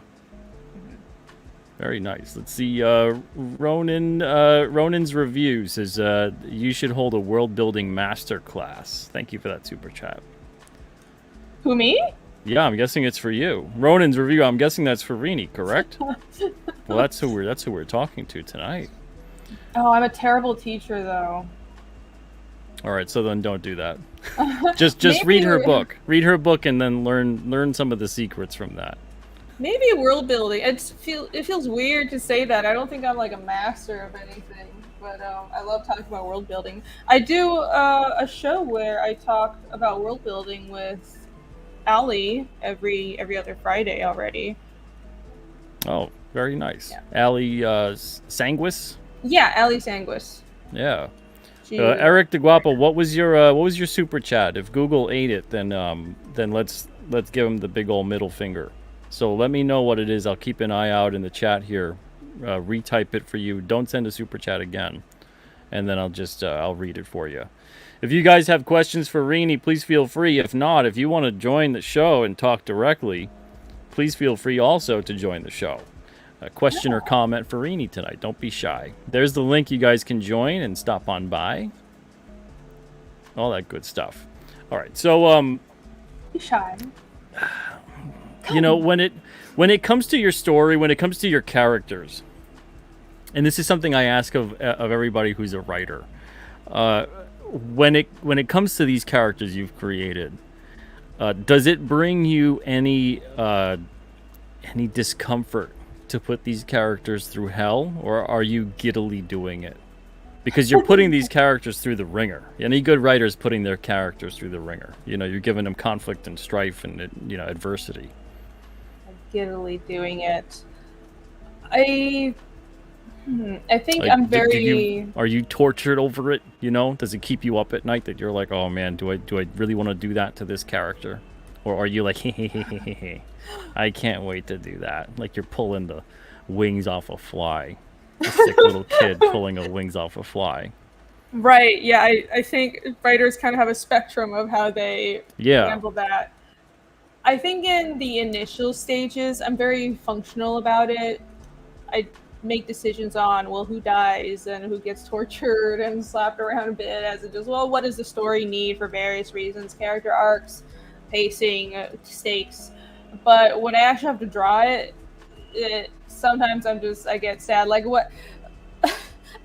Very nice. Let's see. Ronan's review says you should hold a world building master class. Thank you for that super chat. Who, me? Yeah, I'm guessing it's for you. Ronan's review. I'm guessing that's for Rini, correct? Well, that's who we're talking to tonight. Oh, I'm a terrible teacher, though. All right, so then don't do that. Just Maybe read her book. Read her book and then learn some of the secrets from that. Maybe world building. It feels weird to say that. I don't think I'm like a master of anything, but I love talking about world building. I do a show where I talk about world building with Ali every other Friday already. Oh, very nice. Yeah. Ali Sanguis? Yeah, Ali Sanguis. Yeah. She, Eric De Guapo, what was your super chat? If Google ate it, then let's give him the big old middle finger. So let me know what it is. I'll keep an eye out in the chat here. Retype it for you. Don't send a super chat again, and then I'll read it for you. If you guys have questions for Rini, please feel free. If not, if you want to join the show and talk directly, please feel free also to join the show. A question or comment for Rini tonight. Don't be shy. There's the link. You guys can join and stop on by. All that good stuff. All right. So be shy. you know, when it comes to your story, when it comes to your characters, and this is something I ask of everybody who's a writer, when it comes to these characters you've created, does it bring you any discomfort to put these characters through hell, or are you giddily doing it? Because you're putting these characters through the ringer. Any good writer is putting their characters through the ringer. You know, you're giving them conflict and strife and adversity. Giddily doing it. I think Like, I'm very. Are you tortured over it? You know, does it keep you up at night that you're like, oh man, do I really want to do that to this character, or are you like, hey, I can't wait to do that? Like you're pulling the wings off a fly, a sick little kid pulling the wings off a fly. Right. Yeah. I think writers kind of have a spectrum of how they handle that. I think in the initial stages, I'm very functional about it. I make decisions on, well, who dies and who gets tortured and slapped around a bit as it just, well, what does the story need for various reasons, character arcs, pacing, stakes. But when I actually have to draw it, sometimes I get sad. Like what,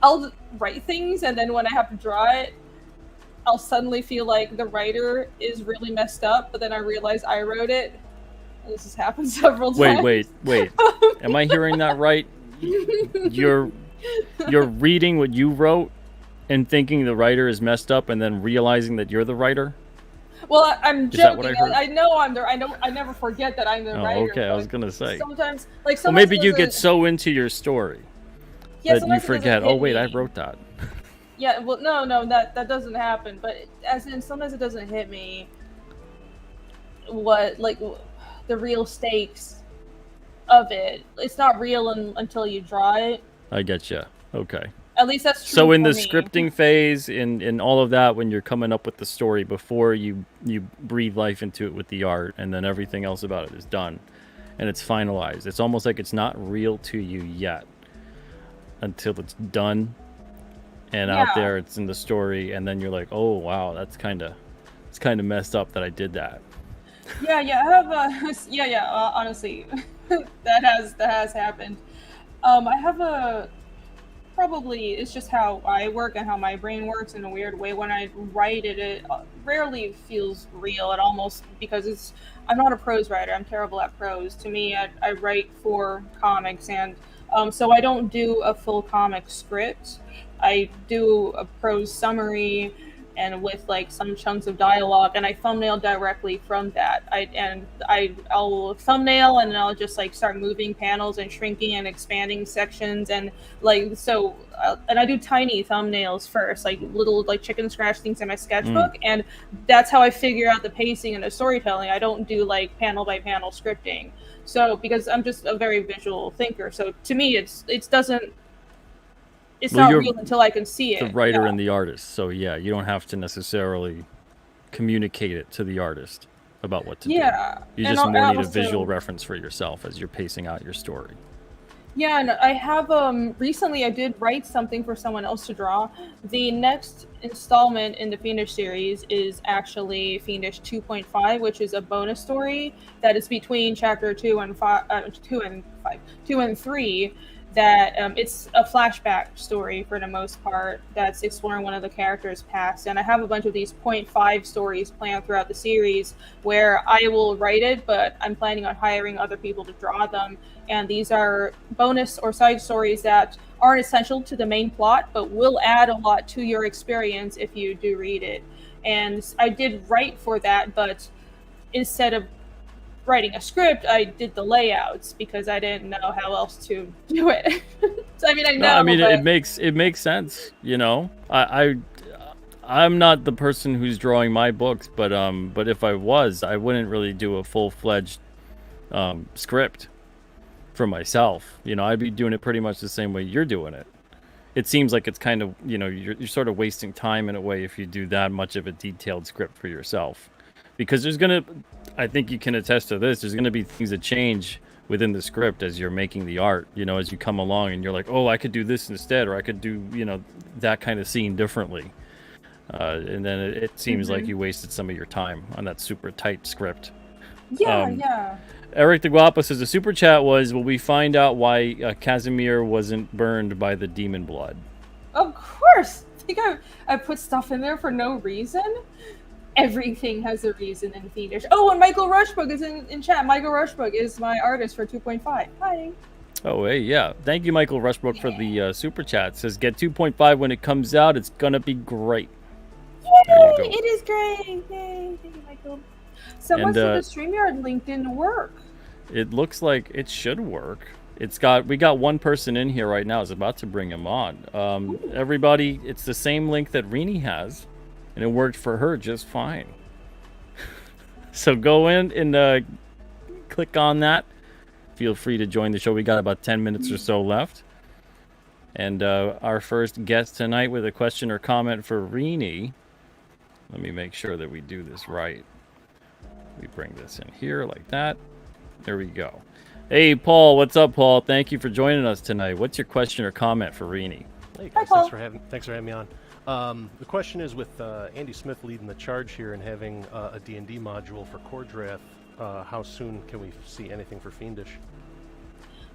I'll write things and then when I have to draw it, I'll suddenly feel like the writer is really messed up, but then I realize I wrote it. And this has happened several times. Wait. Am I hearing that right? You're reading what you wrote and thinking the writer is messed up, and then realizing that you're the writer? Well, I'm joking. Is that what I heard? I know I'm the. I never forget that I'm the writer. Okay, I was gonna say. Sometimes, well, maybe you get so into your story that you forget. Oh wait, I wrote that. Yeah, well, no, that doesn't happen. But as in, sometimes it doesn't hit me what the real stakes of it. It's not real until you draw it. I get you. Okay. At least that's true So in for the me. scripting phase, in all of that, when you're coming up with the story before you breathe life into it with the art, and then everything else about it is done, and it's finalized. It's almost like it's not real to you yet until it's done and out there. It's in the story, and then you're like, oh wow, it's kind of messed up that I did that. Yeah, I have honestly, that has happened. I have probably it's just how I work and how my brain works in a weird way. When I write it, it rarely feels real. It almost, because I'm not a prose writer. I'm terrible at prose. To me, I write for comics, and so I don't do a full comic script. I do a prose summary and with like some chunks of dialogue, and I thumbnail directly from that. I'll thumbnail, and then I'll just like start moving panels and shrinking and expanding sections, and like so. And I do tiny thumbnails first, like little like chicken scratch things in my sketchbook, and that's how I figure out the pacing and the storytelling. I don't do like panel by panel scripting. So because I'm just a very visual thinker, so to me it's not real until I can see it. The writer and the artist. So yeah, you don't have to necessarily communicate it to the artist about what to do. You just more need a visual reference for yourself as you're pacing out your story. Yeah, and I have recently I did write something for someone else to draw. The next installment in the Fiendish series is actually Fiendish 2.5, which is a bonus story that is between chapter 2 and 3. That it's a flashback story for the most part that's exploring one of the characters' past. And I have a bunch of these 0.5 stories planned throughout the series where I will write it, but I'm planning on hiring other people to draw them. And these are bonus or side stories that aren't essential to the main plot, but will add a lot to your experience if you do read it. And I did write for that, but instead of writing a script, I did the layouts because I didn't know how else to do it. So I mean, it makes sense. You know, I'm not the person who's drawing my books, but if I was, I wouldn't really do a full-fledged script for myself. You know, I'd be doing it pretty much the same way you're doing it. It seems like it's kind of, you know, you're sort of wasting time in a way if you do that much of a detailed script for yourself. Because I think you can attest to this, there's going to be things that change within the script as you're making the art, you know, as you come along and you're like, oh, I could do this instead, or I could do, you know, that kind of scene differently. And then it seems like you wasted some of your time on that super tight script. Yeah. Eric the Guapo says the super chat was, will we find out why Casimir wasn't burned by the demon blood? Of course. I think I put stuff in there for no reason. Everything has a reason in Fiendish. Oh, and Michael Rushbrook is in chat. Michael Rushbrook is my artist for 2.5. Hi. Oh, hey, yeah. Thank you, Michael Rushbrook, for the super chat. It says, get 2.5 when it comes out. It's going to be great. Yay! It is great. Yay. Thank you, Michael. Someone said the StreamYard link didn't work. It looks like it should work. We got one person in here right now. Is about to bring him on. Everybody, it's the same link that IRENE has. And it worked for her just fine. So go in and click on that. Feel free to join the show. We got about 10 minutes or so left. And our first guest tonight with a question or comment for IRENE. Let me make sure that we do this right. We bring this in here like that. There we go. Hey, Paul. What's up, Paul? Thank you for joining us tonight. What's your question or comment for IRENE? Hey, guys. Thanks for having me on. The question is, with Andy Smith leading the charge here and having a D&D module for Core Draft, how soon can we see anything for Fiendish?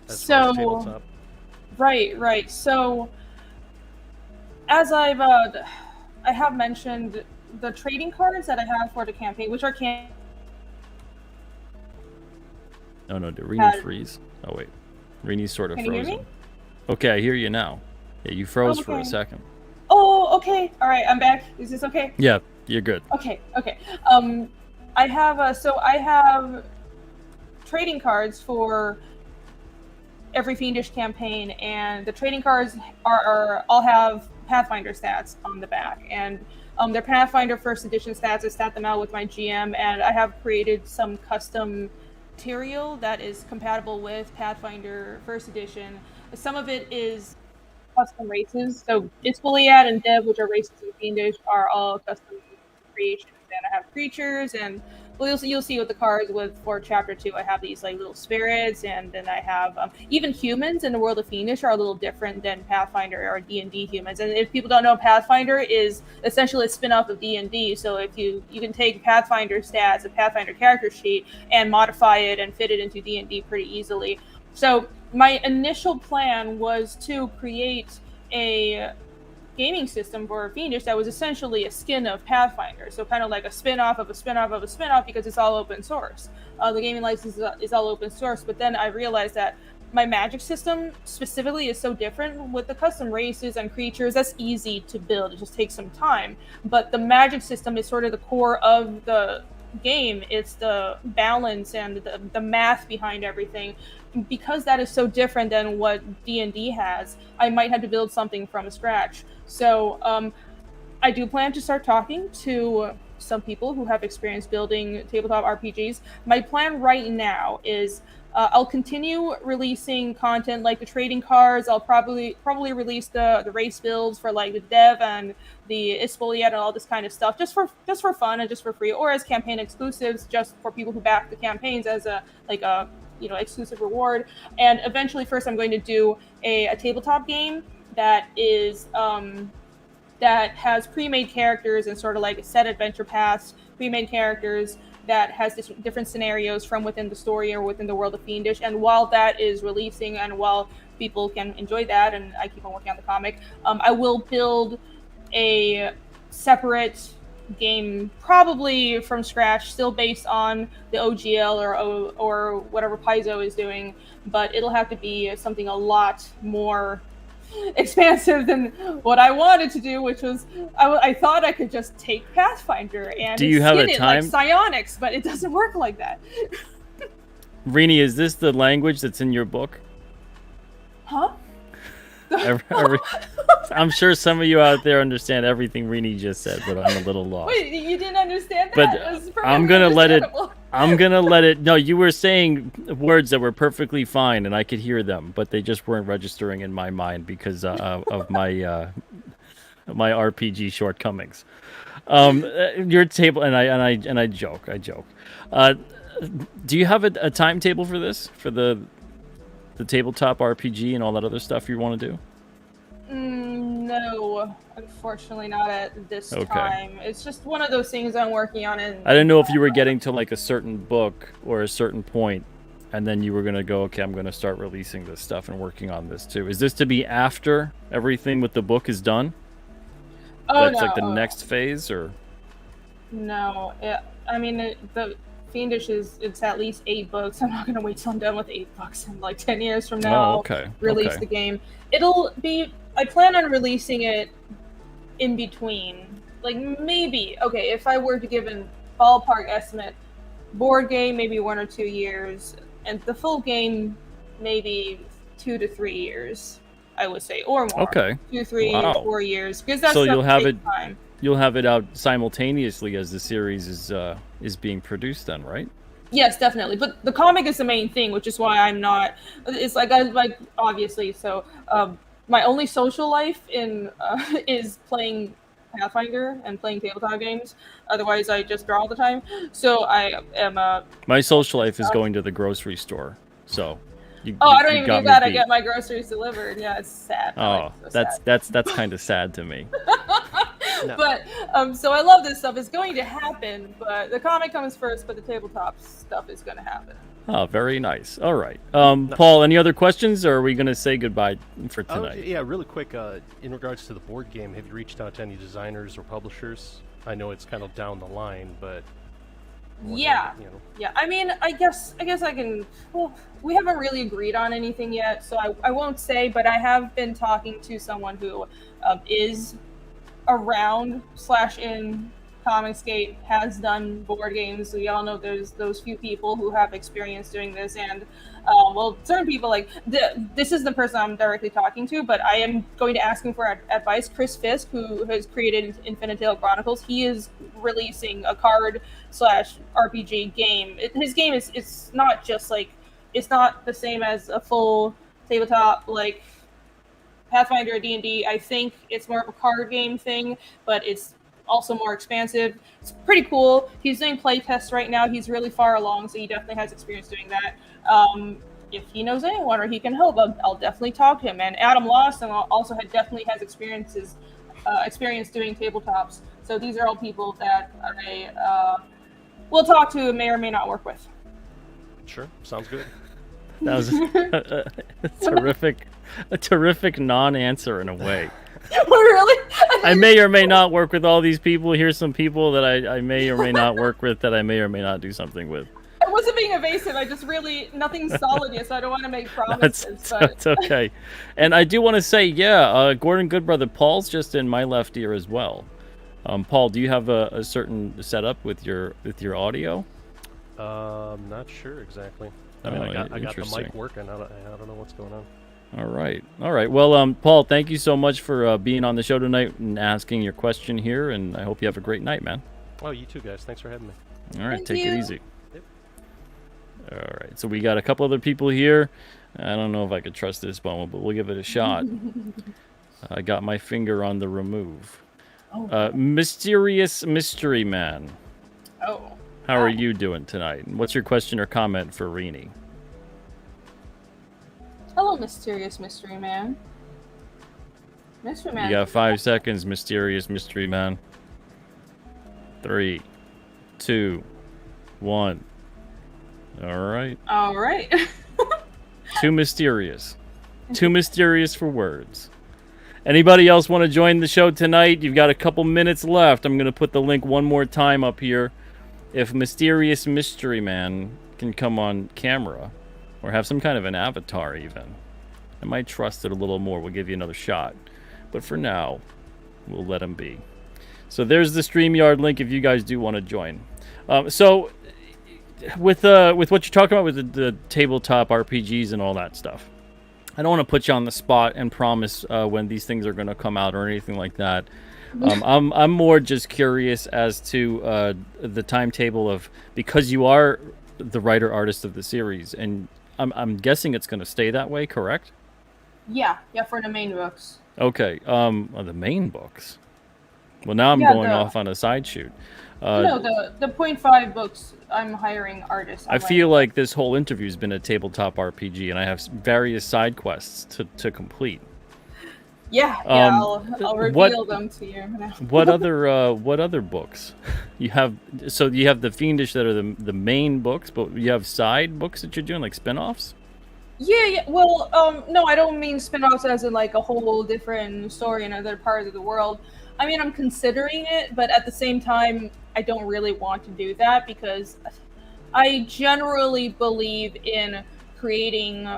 Tabletop? Right. So, as I have mentioned, the trading cards that I have for the campaign, which are Oh no, did IRENE freeze? Oh wait, IRENE's sort of frozen. Can you hear me? Okay, I hear you now. Yeah, you froze for a second. Oh, okay. All right, I'm back. Is this okay? Yeah, you're good. Okay. I have trading cards for every Fiendish campaign, and the trading cards all have Pathfinder stats on the back, and they're Pathfinder First Edition stats. I stat them out with my GM, and I have created some custom material that is compatible with Pathfinder First Edition. Some of it is custom races. So Ispoliad and Dev, which are races in Fiendish, are all custom creations. And I have creatures, and well, you'll see with the cards for Chapter 2, I have these like little spirits, and then I have even humans in the world of Fiendish are a little different than Pathfinder or D&D humans. And if people don't know, Pathfinder is essentially a spin-off of D&D. So if you can take Pathfinder stats, a Pathfinder character sheet, and modify it and fit it into D&D pretty easily. So my initial plan was to create a gaming system for Fiendish that was essentially a skin of Pathfinder, so kind of like a spin-off of a spin-off of a spin-off, because it's all open source. The gaming license is all open source, but then I realized that my magic system specifically is so different with the custom races and creatures. That's easy to build, it just takes some time, but the magic system is sort of the core of the game. It's the balance and the math behind everything. Because that is so different than what D&D has, I might have to build something from scratch. So I do plan to start talking to some people who have experience building tabletop RPGs. My plan right now is I'll continue releasing content like the trading cards. I'll probably release the race builds for like the Dev and the Ispoliad and all this kind of stuff, just for fun and just for free, or as campaign exclusives, just for people who back the campaigns as a exclusive reward. And eventually, first, I'm going to do a tabletop game that is that has pre-made characters and sort of like a set adventure paths, pre-made characters that has different scenarios from within the story or within the world of Fiendish. And while that is releasing, and while people can enjoy that, and I keep on working on the comic, I will build a separate game, probably from scratch, still based on the OGL or whatever Paizo is doing, but it'll have to be something a lot more expansive than what I wanted to do, which was I thought I could just take Pathfinder and do you have a it time like psionics, but it doesn't work like that. IRENE, is this the language that's in your book? Huh? I'm sure some of you out there understand everything IRENE just said, but I'm a little lost. Wait, you didn't understand that? But I'm gonna let it. No, you were saying words that were perfectly fine, and I could hear them, but they just weren't registering in my mind because of my my RPG shortcomings. Your table, and I joke. Do you have a timetable for this, for the tabletop RPG and all that other stuff you want to do? No, unfortunately not at this time. It's just one of those things I'm working on. And I didn't know if you were getting to like a certain book or a certain point, and then you were going to go, okay, I'm going to start releasing this stuff and working on this too. Is this to be after everything with the book is done? Oh, That's like the next phase, or? No, the Fiendish it's at least 8 books. I'm not going to wait till I'm done with 8 books and like 10 years from now. Release the game. It'll be. I plan on releasing it in between. Like maybe if I were to give a ballpark estimate, board game maybe 1 or 2 years, and the full game maybe 2 to 3 years, I would say, or more. 2, 3, 4 years, because that's so time. You'll have it out simultaneously as the series is being produced then, right? Yes, definitely. But the comic is the main thing, which is why I'm not. It's like obviously. So my only social life is playing Pathfinder and playing tabletop games. Otherwise, I just draw all the time. So I am. My social life is going to the grocery store. So. I don't even do that. I get my groceries delivered. Yeah, it's sad. That's kind of sad to me. No. But so I love this stuff. It's going to happen, but the comic comes first, but the tabletop stuff is going to happen. Oh, very nice. All right. Paul, any other questions, or are we going to say goodbye for tonight? Yeah, really quick. In regards to the board game, have you reached out to any designers or publishers? I know it's kind of down the line, but... Yeah. I mean, I guess I can... Well, we haven't really agreed on anything yet, so I won't say, but I have been talking to someone who is around / in Comicsgate, has done board games. We all know there's those few people who have experience doing this, and certain people like this is the person I'm directly talking to, but I am going to ask him for advice. Chris Fisk, who has created Infinite Tale Chronicles, he is releasing a card / RPG game. His game it's not just like, it's not the same as a full tabletop like Pathfinder D&D, I think it's more of a card game thing, but it's also more expansive. It's pretty cool. He's doing playtests right now. He's really far along, so he definitely has experience doing that. If he knows anyone or he can help, I'll definitely talk to him. And Adam Lawson also definitely has experience doing tabletops. So these are all people that I will talk to and may or may not work with. Sure, sounds good. That was a terrific non-answer in a way. Really? I may or may not work with all these people. Here's some people that I may or may not work with that I may or may not do something with. I wasn't being evasive. I just really, nothing's solid yet, so I don't want to make promises. That's okay. And I do want to say, Gordon Goodbrother, Paul's just in my left ear as well. Paul, do you have a certain setup with your audio? Not sure exactly. I mean, I got the mic working. I don't know what's going on. All right. Well, Paul, thank you so much for being on the show tonight and asking your question here, and I hope you have a great night, man. Oh, you too, guys. Thanks for having me. All right, Thank take you. it easy. All right, so we got a couple other people here. I don't know if I could trust this one, but we'll give it a shot. I got my finger on the remove. Mysterious Mystery Man. Oh. How are you doing tonight? What's your question or comment for IRENE? Hello, Mysterious Mystery Man. Mystery Man. You got 5 seconds, Mysterious Mystery Man. 3, 2, 1. All right. All right. Too mysterious. Too mysterious for words. Anybody else want to join the show tonight? You've got a couple minutes left. I'm going to put the link one more time up here. If Mysterious Mystery Man can come on camera or have some kind of an avatar even, I might trust it a little more. We'll give you another shot. But for now, we'll let him be. So there's the StreamYard link if you guys do want to join. So with what you're talking about with the tabletop RPGs and all that stuff, I don't want to put you on the spot and promise when these things are going to come out or anything like that. I'm more just curious as to the timetable of, because you are the writer artist of the series, and I'm guessing it's going to stay that way, correct? Yeah, for the main books. Okay. The main books. Well, now I'm going off on a side shoot. No, the 0.5 books, I'm hiring artists. I feel like this whole interview's been a tabletop RPG, and I have various side quests to complete. Yeah, I'll reveal them to you. What other books you have? So you have the Fiendish that are the main books, but you have side books that you're doing, like spin-offs? Yeah. Well, no, I don't mean spin-offs as in like a whole different story in other parts of the world. I mean, I'm considering it, but at the same time, I don't really want to do that because I generally believe in creating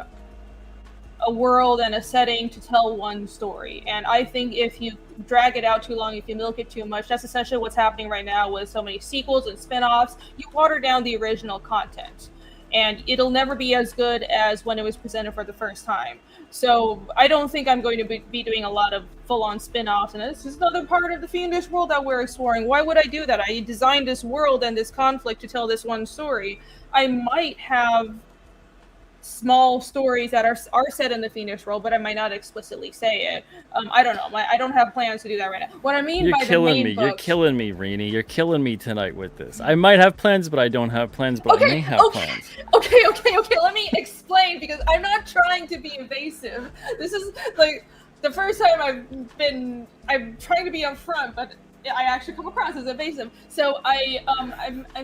a world and a setting to tell one story. And I think if you drag it out too long, if you milk it too much, that's essentially what's happening right now with so many sequels and spin-offs. You water down the original content, and it'll never be as good as when it was presented for the first time. So I don't think I'm going to be doing a lot of full-on spin-offs, and this is another part of the Fiendish world that we're exploring. Why would I do that? I designed this world and this conflict to tell this one story. I might have small stories that are set in the Fiendish world, but I might not explicitly say it. I don't know. I don't have plans to do that right now. What I mean by the main books... You're killing me, IRENE. You're killing me tonight with this. I might have plans, but I don't have plans, but I may have plans. Okay. Let me explain, because I'm not trying to be evasive. This is like the first time I'm trying to be upfront, but I actually come across as evasive. So I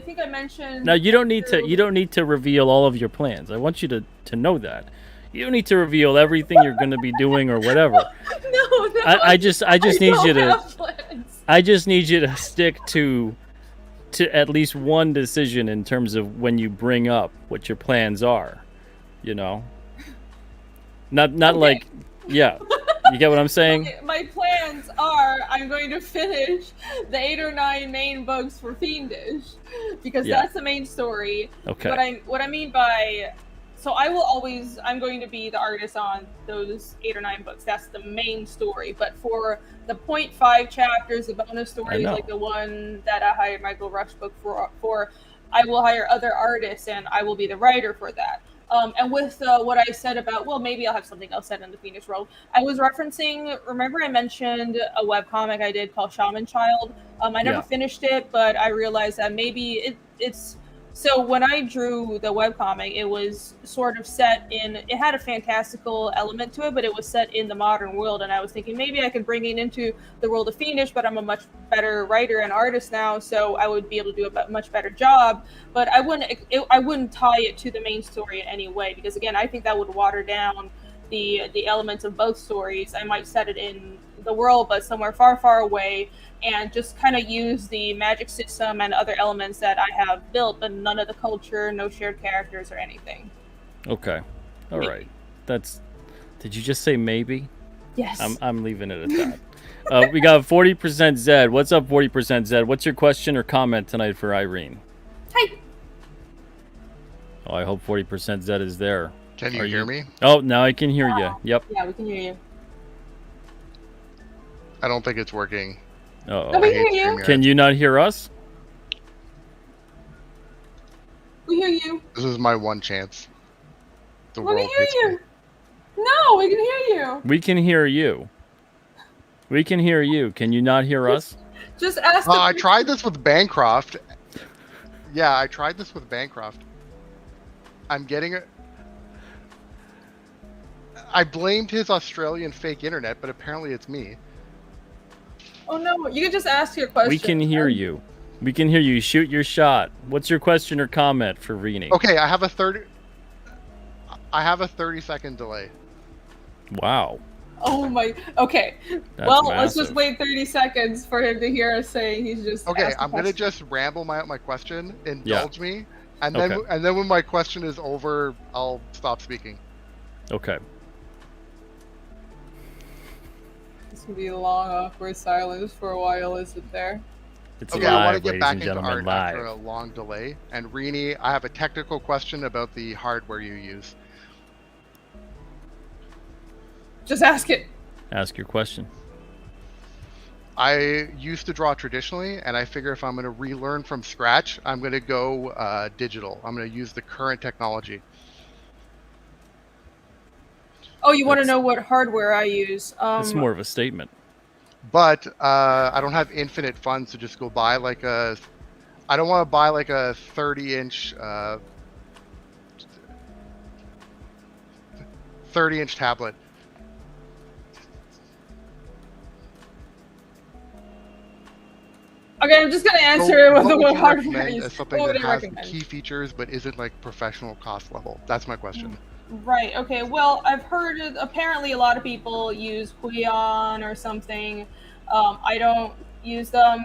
think I mentioned. Now you don't need to reveal all of your plans. I want you to know that. You don't need to reveal everything you're going to be doing or whatever. No. I just need you to. I just need you to stick to at least one decision in terms of when you bring up what your plans are. You know. Not okay. Like, yeah. You get what I'm saying? Okay, my plans are I'm going to finish the 8 or 9 main books for Fiendish, because that's the main story. Okay. What I mean by, so I'm going to be the artist on those 8 or 9 books. That's the main story. But for the 0.5 chapters, the bonus stories, like the one that I hired Michael Rushbook for, I will hire other artists and I will be the writer for that. And with what I said about, well, maybe I'll have something else said in the Phoenix world. I was referencing, remember I mentioned a webcomic I did called Shaman Child? I never finished it, but I realized that maybe it's, so when I drew the webcomic, it was sort of set in, it had a fantastical element to it, but it was set in the modern world. And I was thinking maybe I could bring it into the world of Phoenix, but I'm a much better writer and artist now, so I would be able to do a much better job. But I wouldn't tie it to the main story in any way, because again, I think that would water down the elements of both stories. I might set it in the world, but somewhere far, far away, and just kind of use the magic system and other elements that I have built, but none of the culture, no shared characters or anything. Okay. All right. Did you just say maybe? Yes. I'm leaving it at that. We got 40% Zed. What's up, 40% Zed? What's your question or comment tonight for Irene? Hi. Oh, I hope 40% Zed is there. Can you hear me? Oh, now I can hear you. Yep. Yeah, we can hear you. I don't think it's working. Uh-oh. No, we hear you. Can you not hear us? We hear you. This is my one chance. The We world can hear hates you. me. No, we can hear you. We can hear you. We can hear you. Can you not hear us? Just ask. I tried this with Bancroft. Yeah, I tried this with Bancroft. I'm getting it. I blamed his Australian fake internet, but apparently it's me. Oh no, you can just ask your question. We can hear you. We can hear you. Shoot your shot. What's your question or comment for Rini? Okay, I have a 30-second delay. Wow. Oh my. Okay. That's well, let's just massive. wait 30 seconds for him to hear us saying he's just. Okay, asked a I'm gonna question. just ramble my question. Indulge me, and then Okay. and then when my question is over, I'll stop speaking. Okay. It's gonna be a long, awkward silence for a while, isn't there? It's Okay, I want to live, get ladies back and into gentlemen, art after a live. long delay. And Rini, I have a technical question about the hardware you use. Just ask it. Ask your question. I used to draw traditionally, and I figure if I'm going to relearn from scratch, I'm going to go digital. I'm going to use the current technology. Oh, you want to That's- know what hardware I use? It's more of a statement. But I don't have infinite funds to just go buy like a. I don't want to buy like a 30-inch 30-inch tablet. Okay, I'm just gonna answer So it with the what would what you hardware I recommend use. as something What would that I has recommend? key features but isn't like professional cost level? That's my question. Right. Okay. Well, I've heard apparently a lot of people use Huion or something. I don't use them.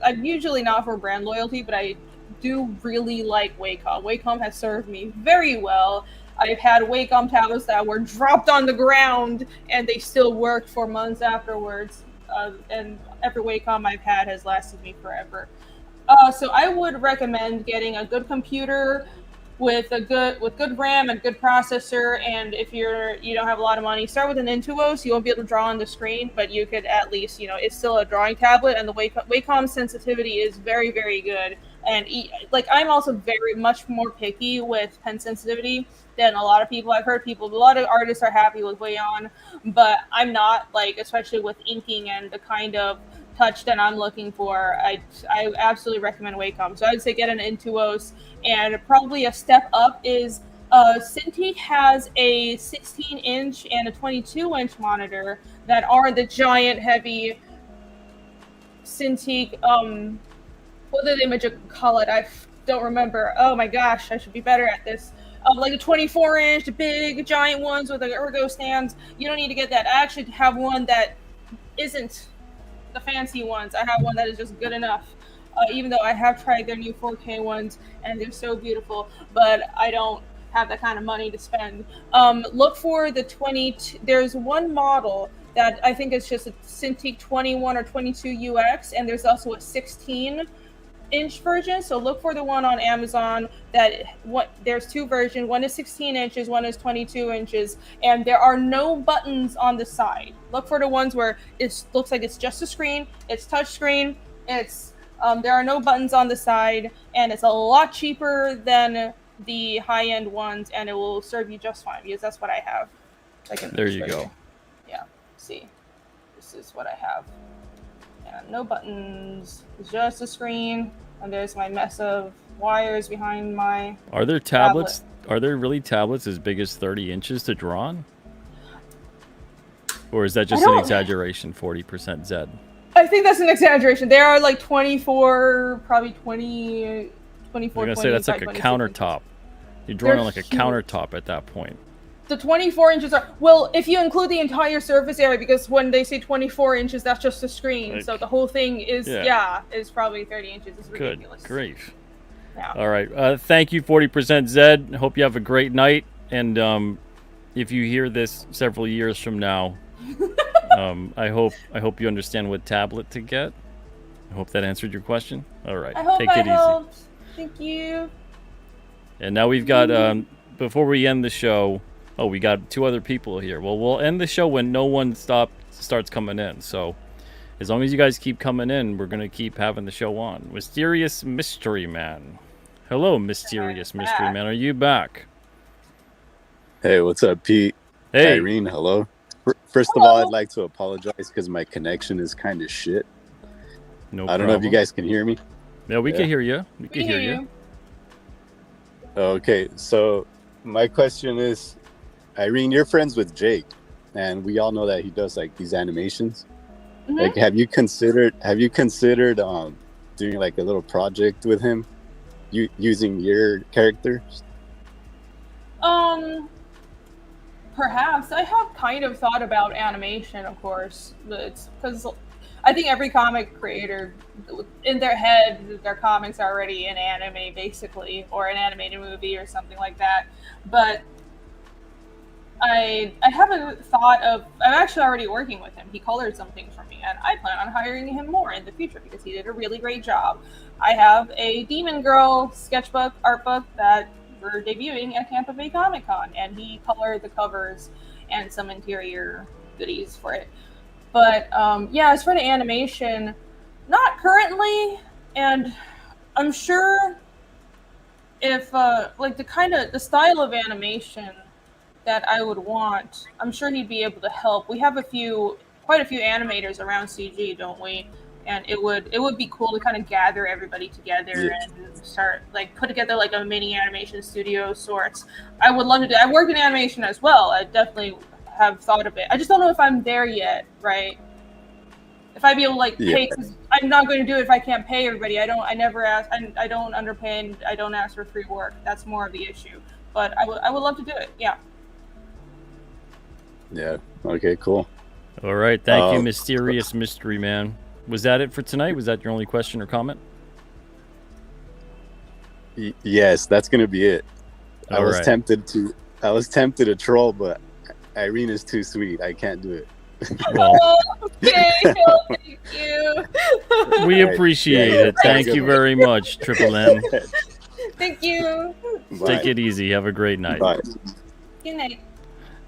I'm usually not for brand loyalty, but I do really like Wacom. Wacom has served me very well. I've had Wacom tablets that were dropped on the ground and they still worked for months afterwards. And every Wacom I've had has lasted me forever. So I would recommend getting a good computer with good RAM and good processor. And if you don't have a lot of money, start with an Intuos. You won't be able to draw on the screen, but you could at least, it's still a drawing tablet, and the Wacom sensitivity is very, very good. And like, I'm also very much more picky with pen sensitivity than a lot of people. I've heard a lot of artists are happy with Huion, but I'm not, like, especially with inking and the kind of touch that I'm looking for. I absolutely recommend Wacom. So I'd say get an Intuos, and probably a step up is Cintiq has a 16-inch and a 22-inch monitor that are the giant, heavy Cintiq. What did they call it? I don't remember. Oh my gosh, I should be better at this. Like a 24-inch, the big, giant ones with the ergo stands. You don't need to get that. I actually have one that isn't the fancy ones. I have one that is just good enough. Even though I have tried their new 4K ones and they're so beautiful, but I don't have that kind of money to spend. Look for the 20. There's one model that I think is just a Cintiq 21 or 22 UX, and there's also a 16-inch version. So look for the one on Amazon. There's two versions. One is 16 inches, one is 22 inches, and there are no buttons on the side. Look for the ones where it looks like it's just a screen. It's touch screen. There are no buttons on the side, and it's a lot cheaper than the high-end ones, and it will serve you just fine because that's what I have. There you go. Yeah, see, this is what I have. And no buttons, it's just a screen, and there's my mess of wires behind my Are there tablets? Are there really tablets as big as 30 inches to draw on? Or is that just an exaggeration, 40% Z? I think that's an exaggeration. They are like 24, probably 20, 24, I'm going to say that's like a countertop. You're drawing on like a countertop at that point. The 24 inches are, well, if you include the entire surface area, because when they say 24 inches, that's just a screen. Like, so the whole thing is, is probably 30 inches. It's ridiculous. Good grief. Yeah. All right. Thank you, 40% Z. Hope you have a great night. And if you hear this several years from now, I hope you understand what tablet to get. I hope that answered your question. All right. I hope Take it helped. easy. Thank you. And now we've got, before we end the show, we got 2 other people here. Well, we'll end the show when no one starts coming in. So as long as you guys keep coming in, we're going to keep having the show on. Mysterious Mystery Man. Hello, Mysterious Mystery Man. Are you back? Hey, what's up, Pete? Hey. Irene, hello. First of all, I'd like to apologize because my connection is kind of shit. I don't know if you guys can hear me. Yeah, we can hear you. We can hear you. Okay, so my question is, Irene, you're friends with Jake, and we all know that he does like these animations. Mm-hmm. Like, have you considered doing like a little project with him, using your characters? Perhaps. I have kind of thought about animation, of course, but it's because I think every comic creator, in their head, their comics are already in anime, basically, or an animated movie or something like that. But I haven't thought of. I'm actually already working with him. He colored something for me, and I plan on hiring him more in the future because he did a really great job. I have a Demon Girl sketchbook, art book that we're debuting at Tampa Bay Comic Con, and he colored the covers and some interior goodies for it. But as for the animation, not currently, and I'm sure if like the style of animation that I would want, I'm sure he'd be able to help. We have quite a few animators around CG, don't we? And it would be cool to kind of gather everybody together and start put together like a mini animation studio sorts. I would love to do. I work in animation as well. I definitely have thought of it. I just don't know if I'm there yet, right? If I'd be able to pay, because I'm not going to do it if I can't pay everybody. I never ask. I don't underpay, and I don't ask for free work. That's more of the issue. But I would love to do it. Yeah. Yeah. Okay. Cool. All right. Thank you, Mysterious Mystery Man. Was that it for tonight? Was that your only question or comment? Yes, that's gonna be it. I was tempted to troll, but Irene is too sweet. I can't do it. Well, okay. Thank you. We appreciate it. Thank you very much, Triple M. Thank you. Bye. Take it easy. Have a great night. Bye. Good night.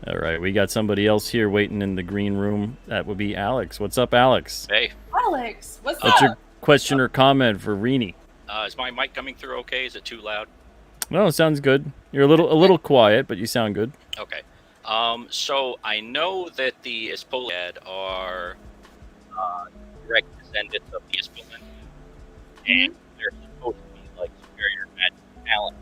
All right, we got somebody else here waiting in the green room. That would be Alex. What's up, Alex? Hey. Alex, what's What's up? your question or comment for Rini? Is my mic coming through okay? Is it too loud? No, it sounds good. You're a little quiet, but you sound good. Okay. So I know that the Ispolad are direct descendants of the Ispolan, and they're supposed to be like superior magic talents.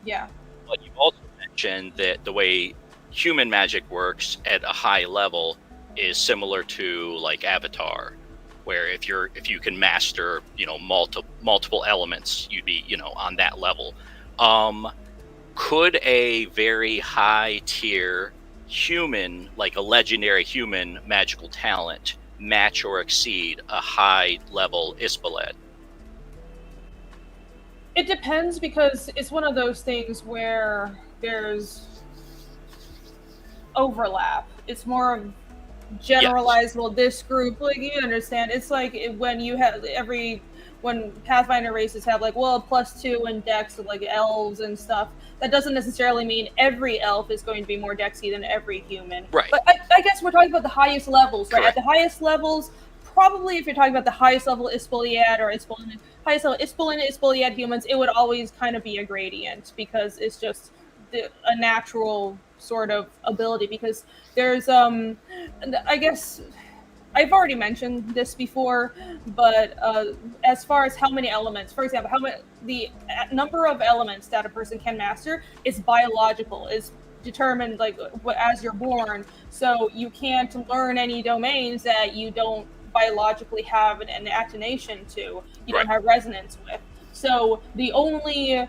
Yeah. But you've also mentioned that the way human magic works at a high level is similar to like Avatar, where if you can master multiple elements, you'd be on that level. Could a very high tier human, like a legendary human magical talent, match or exceed a high level Ispolad? It depends, because it's one of those things where there's overlap. It's more of generalizable. This group, like, you understand, it's like when you have when Pathfinder races have +2 in Dex of elves and stuff, that doesn't necessarily mean every elf is going to be more Dexy than every human. Right. But I guess we're talking about the highest levels, right? Correct. At the highest levels, probably, if you're talking about the highest level Ispoliad or highest level Ispoliad humans, it would always kind of be a gradient, because it's just a natural sort of ability. Because there's, I guess, I've already mentioned this before, but as far as how many elements, for example, the number of elements that a person can master is biological, is determined like as you're born. So you can't learn any domains that you don't biologically have an attenuation to, you don't have resonance with. So the only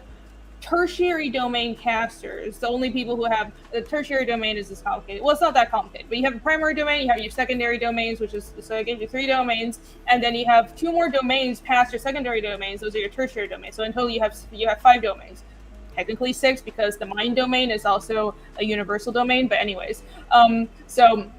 tertiary domain casters, the only people who have the tertiary domain is this complicated. Well, it's not that complicated, but you have a primary domain, you have your secondary domains, which is, so it gives you 3 domains, and then you have 2 more domains past your secondary domains. Those are your tertiary domains. So in total, you have 5 domains. Technically 6, because the mind domain is also a universal domain. But anyways, so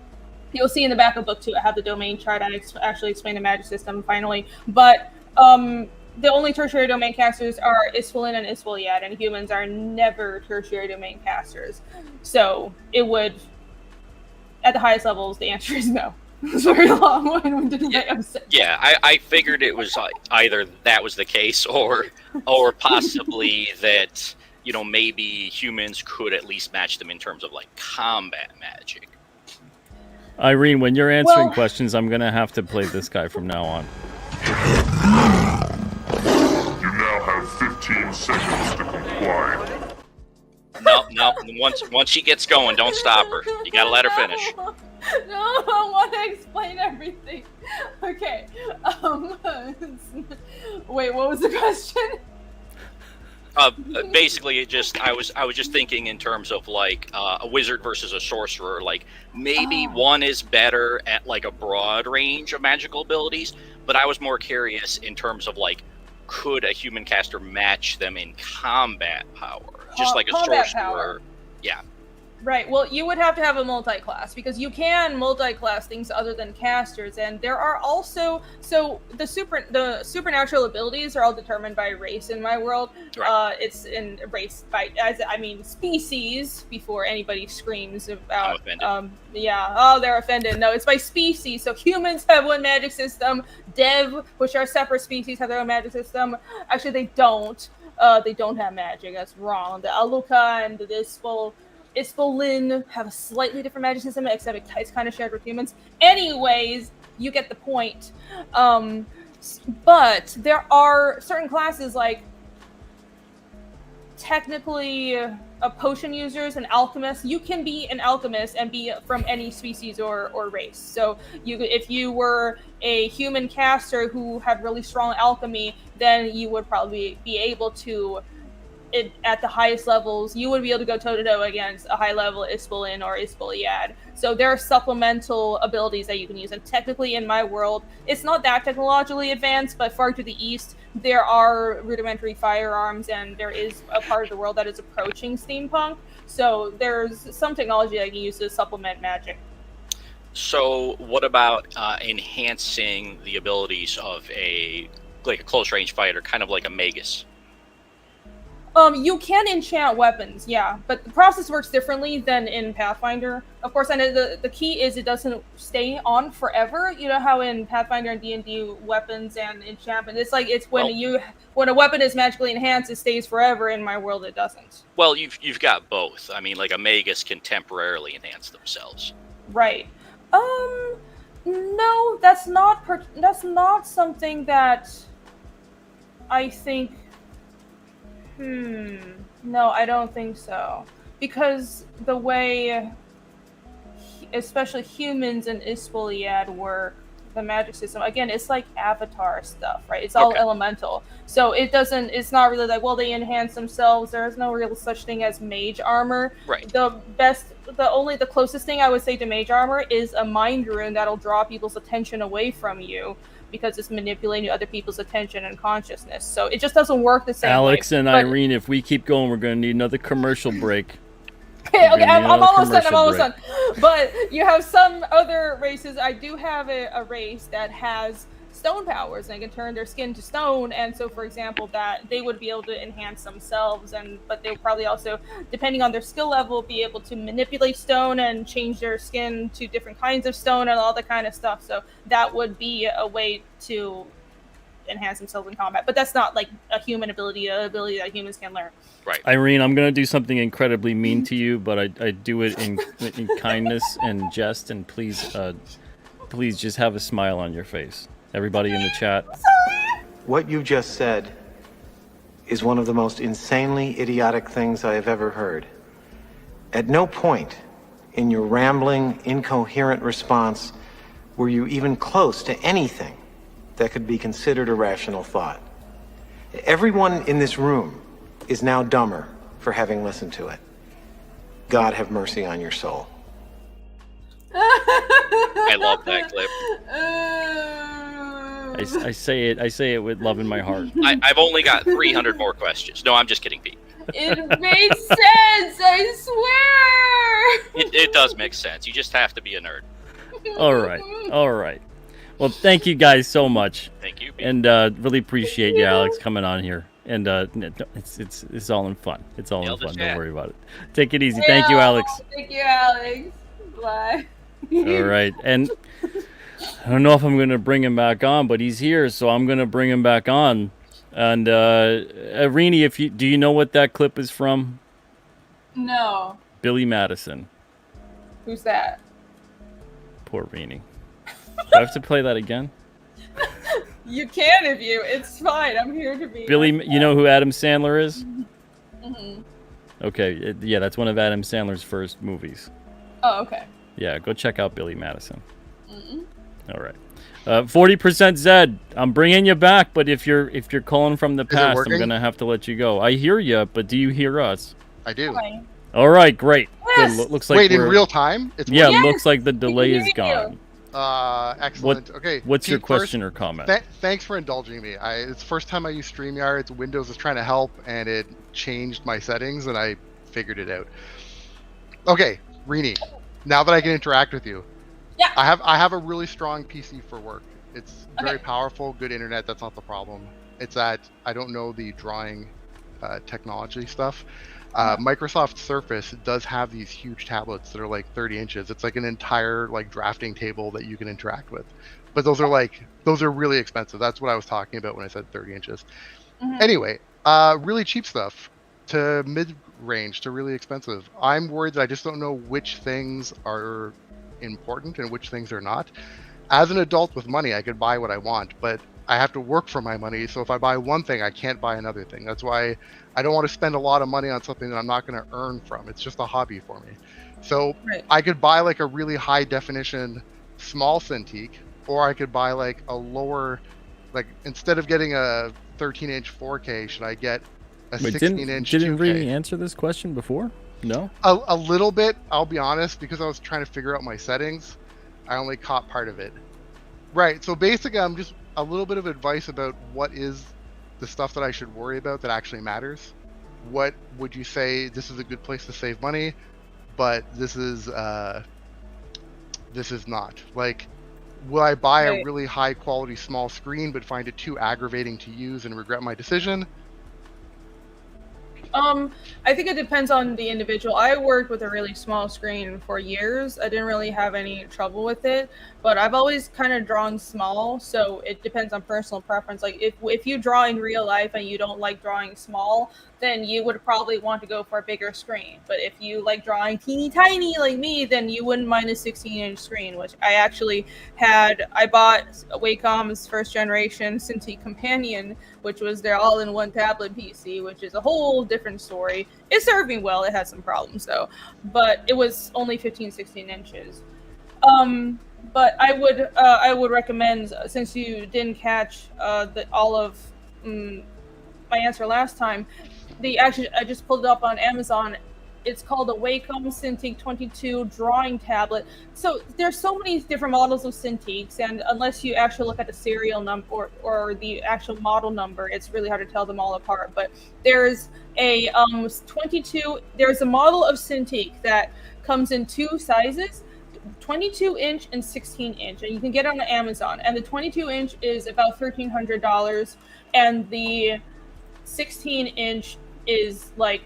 you'll see in the back of book 2, I have the domain chart. I actually explain the magic system finally. But the only tertiary domain casters are Ispolin and Ispoliad, and humans are never tertiary domain casters. So it would, at the highest levels, the answer is no. It's a very long one. Yeah, I figured it was either that was the case, or possibly that, you know, maybe humans could at least match them in terms of like combat magic. Irene, when you're answering questions, I'm gonna have to play this guy from now on. You now have 15 seconds to comply. No. Once she gets going, don't stop her. You gotta let her finish. No, I want to explain everything. Okay. Wait, what was the question? Basically, I was just thinking in terms of like a wizard versus a sorcerer. Like maybe one is better at like a broad range of magical abilities, but I was more curious in terms of like, could a human caster match them in combat power, just like a sorcerer? Power. Yeah. Right. Well, you would have to have a multi-class, because you can multi-class things other than casters, and there are also the supernatural abilities are all determined by race in my world. Right. It's in race by species. Before anybody screams about, they're offended. No, it's by species. So humans have one magic system. Dev, which are separate species, have their own magic system. Actually, they don't. They don't have magic. That's wrong. The Aluka and the Ispolin have a slightly different magic system, except it's kind of shared with humans. Anyways, you get the point. But there are certain classes, like technically potion users and alchemists. You can be an alchemist and be from any species or race. So if you were a human caster who had really strong alchemy, then you would probably be able to, at the highest levels, you would be able to go toe-to-toe against a high-level Ispolin or Ispoliad. So there are supplemental abilities that you can use. And technically, in my world, it's not that technologically advanced, but far to the east, there are rudimentary firearms, and there is a part of the world that is approaching steampunk. So there's some technology that you can use to supplement magic. So what about enhancing the abilities of a close-range fighter, kind of like a magus? You can enchant weapons, yeah, but the process works differently than in Pathfinder. Of course, and the key is it doesn't stay on forever. You know how in Pathfinder and D&D, weapons and enchantment, it's when a weapon is magically enhanced, it stays forever. In my world, it doesn't. Well, you've got both. I mean, like a magus can temporarily enhance themselves. Right. No, that's not something that I think. No, I don't think so. Because the way, especially humans and Ispoliad work, the magic system, again, it's like Avatar stuff, right? It's all elemental. So it's not really like, well, they enhance themselves. There is no real such thing as mage armor. Right. The closest thing I would say to mage armor is a mind rune that'll draw people's attention away from you, because it's manipulating other people's attention and consciousness. So it just doesn't work the same way. Alex and Irene, if we keep going, we're going to need another commercial break. Okay, I'm almost done. But you have some other races. I do have a race that has stone powers, and they can turn their skin to stone. And so, for example, that they would be able to enhance themselves, but they'll probably also, depending on their skill level, be able to manipulate stone and change their skin to different kinds of stone and all that kind of stuff. So that would be a way to enhance themselves in combat, but that's not like a human ability, an ability that humans can learn. Right. Irene, I'm gonna do something incredibly mean to you, but I do it in kindness and jest, and please just have a smile on your face. Everybody in the chat. What you just said is one of the most insanely idiotic things I have ever heard. At no point in your rambling, incoherent response were you even close to anything that could be considered a rational thought. Everyone in this room is now dumber for having listened to it. God have mercy on your soul. I love that clip. I say it with love in my heart. I've only got 300 more questions. No, I'm just kidding, Pete. It made sense, I swear! It does make sense. You just have to be a nerd. All right. Well, thank you guys so much. Thank you, Pete. And really appreciate you, Alex, coming on here. And it's all in fun. It's all in fun. Don't worry about it. Take it easy. Thank you, Alex. Thank you, Alex. Bye. All right. And I don't know if I'm going to bring him back on, but he's here, so I'm going to bring him back on. And Irene, do you know what that clip is from? No. Billy Madison. Who's that? Poor Irene. Do I have to play that again? You can if you. It's fine. I'm here to be. Billy, you know who Adam Sandler is? Mm-hmm. Okay, yeah, that's one of Adam Sandler's first movies. Oh, okay. Yeah, go check out Billy Madison. Mm-hmm. All right. 40% Zed, I'm bringing you back, but if you're calling from the past, I'm going to have to let you go. I hear you, but do you hear us? I do. Fine. All right, great. Yes. Good. Looks like Wait, in real time? It Yes, looks like the delay we is can gone. Excellent. Okay. What's your Pete, question first, or comment? Thanks for indulging me. It's the first time I use StreamYard. Windows is trying to help, and it changed my settings, and I figured it out. Okay, Rini, now that I can interact with you, yeah, I have a really strong PC for work. It's very powerful, good internet. That's not the problem. It's that I don't know the drawing technology stuff. Microsoft Surface does have these huge tablets that are like 30 inches. It's like an entire like drafting table that you can interact with. But those are really expensive. That's what I was talking about when I said 30 inches. Mm-hmm. Anyway, really cheap stuff to mid-range to really expensive. I'm worried that I just don't know which things are important and which things are not. As an adult with money, I could buy what I want, but I have to work for my money. So if I buy one thing, I can't buy another thing. That's why I don't want to spend a lot of money on something that I'm not going to earn from. It's just a hobby for me. So I could buy like a really high definition small Cintiq, or I could buy like a lower, like instead of getting a 13-inch 4K, should I get a 16-inch 2K? Didn't really answer this question before? No? A little bit, I'll be honest, because I was trying to figure out my settings. I only caught part of it. Right, so basically I'm just a little bit of advice about what is the stuff that I should worry about that actually matters. What would you say this is a good place to save money, but this is not? Like, will I buy a really high quality small screen but find it too aggravating to use and regret my decision? I think it depends on the individual. I worked with a really small screen for years. I didn't really have any trouble with it, but I've always kind of drawn small, so it depends on personal preference. Like if you draw in real life and you don't like drawing small, then you would probably want to go for a bigger screen. But if you like drawing teeny tiny like me, then you wouldn't mind a 16-inch screen, which I actually had. I bought Wacom's first generation Cintiq Companion, which was their all-in-one tablet PC, which is a whole different story. It served me well. It had some problems though, but it was only 16 inches. But I would recommend, since you didn't catch all of my answer last time, I just pulled it up on Amazon. It's called a Wacom Cintiq 22 drawing tablet. So there's so many different models of Cintiqs, and unless you actually look at the serial number or the actual model number, it's really hard to tell them all apart. But there's a 22. There's a model of Cintiq that comes in two sizes. 22-inch and 16-inch, and you can get it on Amazon. And the 22-inch is about $1,300, and the 16-inch is like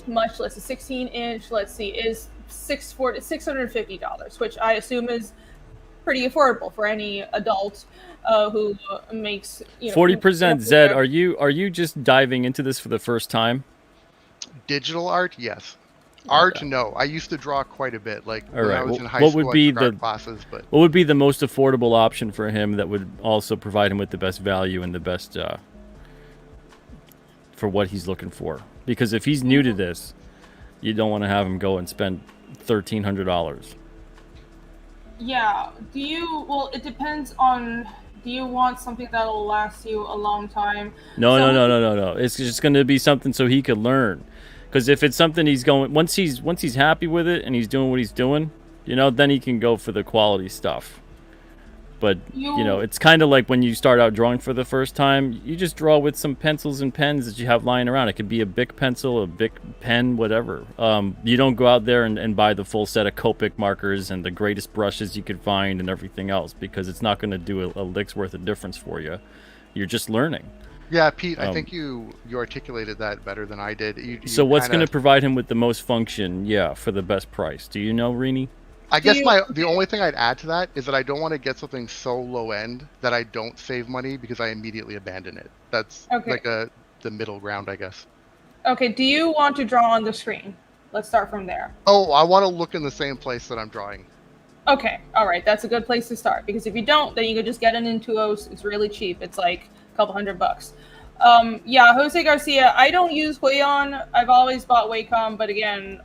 much less. The 16-inch, let's see, is $650, which I assume is pretty affordable for any adult who makes 40% Zed. Are you just diving into this for the first time? Digital art, yes. Art, no. I used to draw quite a bit. Like All when right. I was in high What school, would be I took art classes. But what would be the most affordable option for him that would also provide him with the best value and the best for what he's looking for? Because if he's new to this, you don't want to have him go and spend $1,300. Yeah. Well, it depends on. Do you want something that'll last you a long time? No. It's just going to be something so he could learn. Because if it's something he's going, once he's happy with it and he's doing what he's doing, then he can go for the quality stuff. But it's kind of like when you start out drawing for the first time, you just draw with some pencils and pens that you have lying around. It could be a Bic pencil, a Bic pen, whatever. You don't go out there and buy the full set of Copic markers and the greatest brushes you could find and everything else, because it's not going to do a lick's worth of difference for you. You're just learning. Yeah, Pete, I think you articulated that better than I did. So what's going to provide him with the most function, for the best price? Do you know, Rini? I guess the only thing I'd add to that is that I don't want to get something so low end that I don't save money because I immediately abandon it. That's like the middle ground, I guess. Okay, do you want to draw on the screen? Let's start from there. Oh, I want to look in the same place that I'm drawing. Okay, all right, that's a good place to start, because if you don't, then you could just get it in 2.0. It's really cheap. It's like a couple $100. Jose Garcia, I don't use Huion. I've always bought Wacom, but again,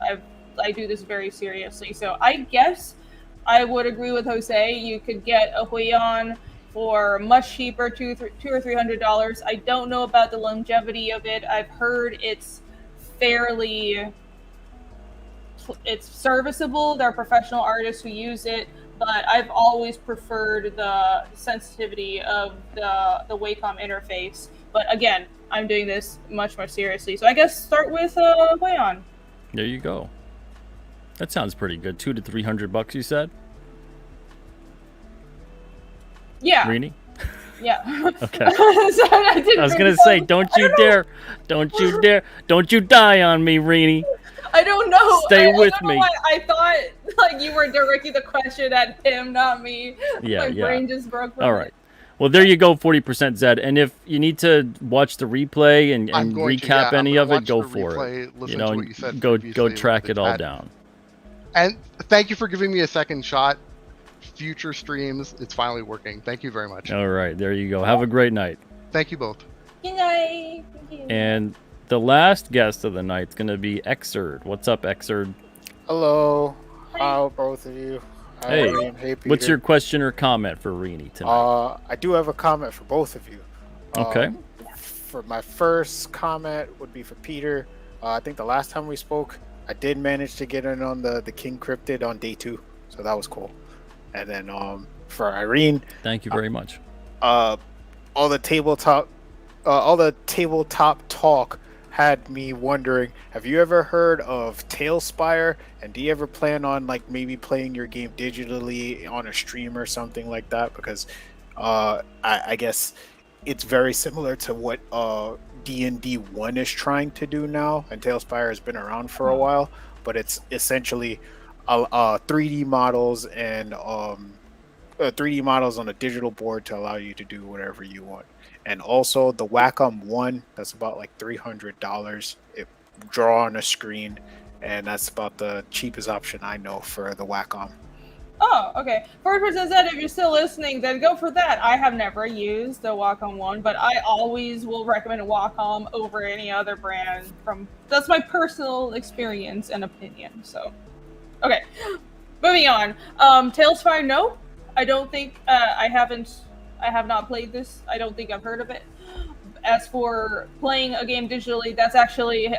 I do this very seriously. So I guess I would agree with Jose. You could get a Huion for much cheaper, $200 or $300. I don't know about the longevity of it. I've heard it's serviceable. There are professional artists who use it, but I've always preferred the sensitivity of the Wacom interface. But again, I'm doing this much more seriously. So I guess start with Huion. There you go. That sounds pretty good. $200 to $300, you said? Yeah. Rini? Yeah. Okay. I was gonna say, don't you dare die on me, Rini. I don't know. Stay with me. I thought like you were directing the question at him, not me. Yeah, My brain just broke. All right. Well, there you go, 40% Zed. And if you need to watch the replay and recap any of it, go for it. Go track it all down. And thank you for giving me a second shot. Future streams, it's finally working. Thank you very much. All right, there you go. Have a great night. Thank you both. Good night. Thank you. And the last guest of the night is going to be Exerd. What's up, Exerd? Hello. How both of you? Hey, Peter. What's your question or comment for Rini tonight? I do have a comment for both of you. Okay. For my first comment would be for Peter. I think the last time we spoke, I did manage to get in on the King Cryptid on day 2, so that was cool. And then for Irene, thank you very much. All the tabletop talk had me wondering, have you ever heard of Tailspire? And do you ever plan on like maybe playing your game digitally on a stream or something like that? Because I guess it's very similar to what D&D 1 is trying to do now, and Tailspire has been around for a while, but it's essentially 3D models and 3D models on a digital board to allow you to do whatever you want. And also the Wacom 1, that's about like $300. It draw on a screen, and that's about the cheapest option I know for the Wacom. Oh, okay. 40% said if you're still listening, then go for that. I have never used the Wacom 1, but I always will recommend Wacom over any other brand. That's my personal experience and opinion. So, okay, moving on. Tailspire, no, I don't think I have not played this. I don't think I've heard of it. As for playing a game digitally, that's actually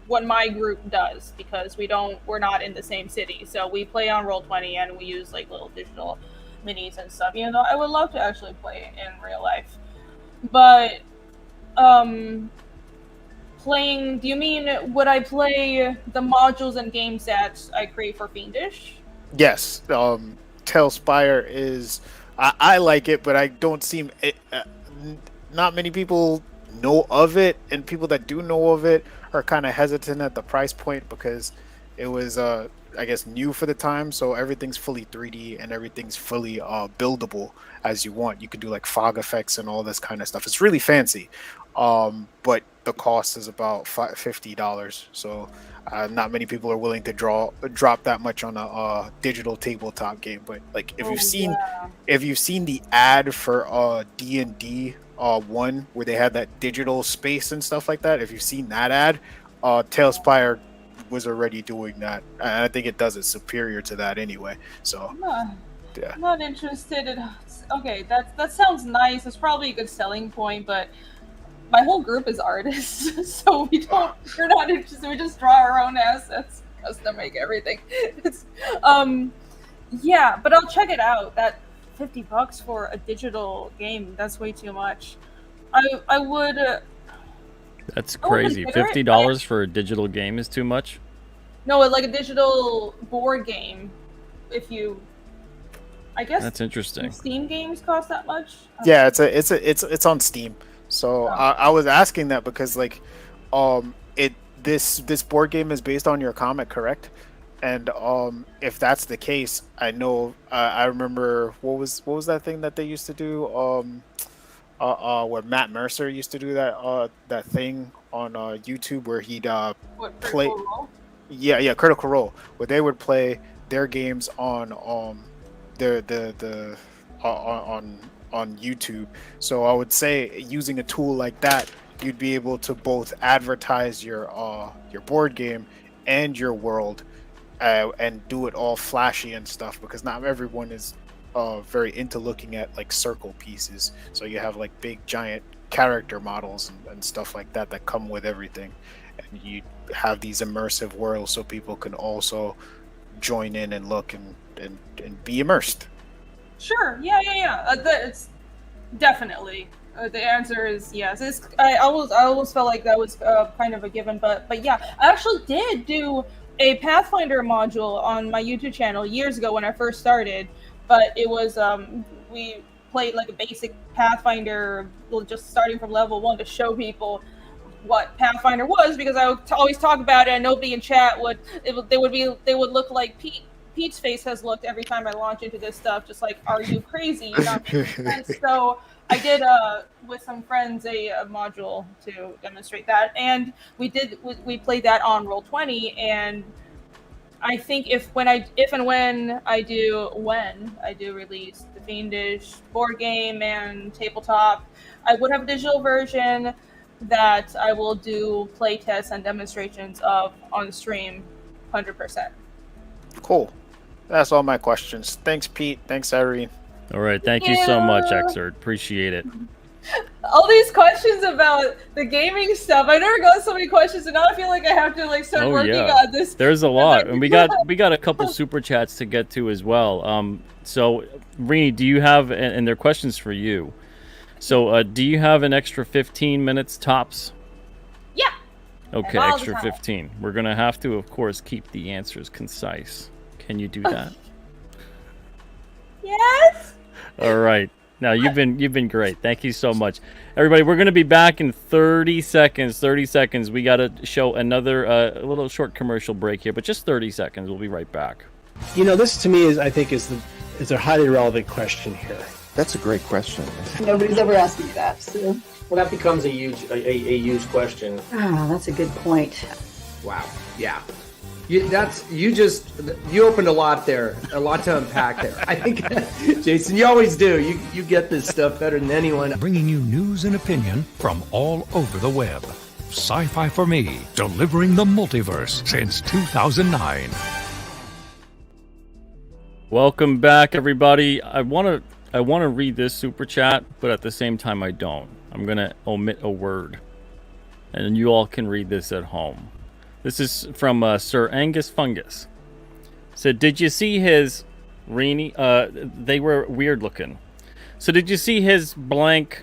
what my group does, because we're not in the same city, so we play on Roll20 and we use like little digital minis and stuff, even though I would love to actually play in real life. But playing, do you mean would I play the modules and games that I create for Fiendish? Yes, Tailspire is. I like it, but I don't seem. Not many people know of it, and people that do know of it are kind of hesitant at the price point because it was, I guess, new for the time. So everything's fully 3D and everything's fully buildable as you want. You can do like fog effects and all this kind of stuff. It's really fancy, but the cost is about $50. So not many people are willing to drop that much on a digital tabletop game. But like if you've seen the ad for D&D 1 where they had that digital space and stuff like that, if you've seen that ad, Tailspire was already doing that, and I think it does it superior to that anyway. So yeah, I'm not interested in. Okay, that sounds nice. It's probably a good selling point, but my whole group is artists, so we're not interested. We just draw our own assets, custom make everything. Yeah, but I'll check it out. That $50 for a digital game, that's way too much. I would. That's crazy. $50 for a digital game is too much? No, like a digital board game. If you, I guess that's interesting. Steam games cost that much? Yeah, it's on Steam. So I was asking that because like, this board game is based on your comic, correct? And if that's the case, I know I remember what was that thing that they used to do? Where Matt Mercer used to do that thing on YouTube where he'd play. Yeah, Critical Role, where they would play their games on on YouTube. So I would say using a tool like that, you'd be able to both advertise your board game and your world, and do it all flashy and stuff, because not everyone is very into looking at like circle pieces. So you have like big giant character models and stuff like that come with everything, and you have these immersive worlds so people can also join in and look and be immersed. Sure. Yeah. It's definitely the answer is yes. I always felt like that was kind of a given, but yeah, I actually did do a Pathfinder module on my YouTube channel years ago when I first started, but it was we played like a basic Pathfinder, just starting from level 1 to show people what Pathfinder was, because I would always talk about it and nobody in chat would. They would look like Pete's face has looked every time I launch into this stuff, just like, are you crazy? You're not making sense. So I did with some friends a module to demonstrate that, and we played that on Roll20, and I think if and when I do release the Fiendish board game and tabletop, I would have a digital version that I will do play tests and demonstrations of on stream 100%. Cool. That's all my questions. Thanks, Pete. Thanks, Irene. All right. Thank you so much, Xerd. Appreciate it. All these questions about the gaming stuff. I never got so many questions, and now I feel like I have to like start working on this. There's a lot, and we got a couple super chats to get to as well. So, Rini, do you have? And they're questions for you. So, do you have an extra 15 minutes tops? Yeah. Okay, extra 15. We're gonna have to, of course, keep the answers concise. Can you do that? Yes. All right. Now you've been great. Thank you so much, everybody. We're gonna be back in 30 seconds. 30 seconds. We gotta show another a little short commercial break here, but just 30 seconds. We'll be right back. You know, this to me is a highly relevant question here. That's a great question. Nobody's ever asked me that. So. Well, that becomes a huge question. Ah, that's a good point. Wow. Yeah. You opened a lot there, a lot to unpack there. I think, Jason, you always do. You get this stuff better than anyone. Bringing you news and opinion from all over the web. Sci-Fi for Me, delivering the multiverse since 2009. Welcome back, everybody. I want to read this super chat, but at the same time I don't. I'm going to omit a word. And you all can read this at home. This is from Sir Angus Fungus. Said, did you see his Rini? They were weird looking. So did you see his blank,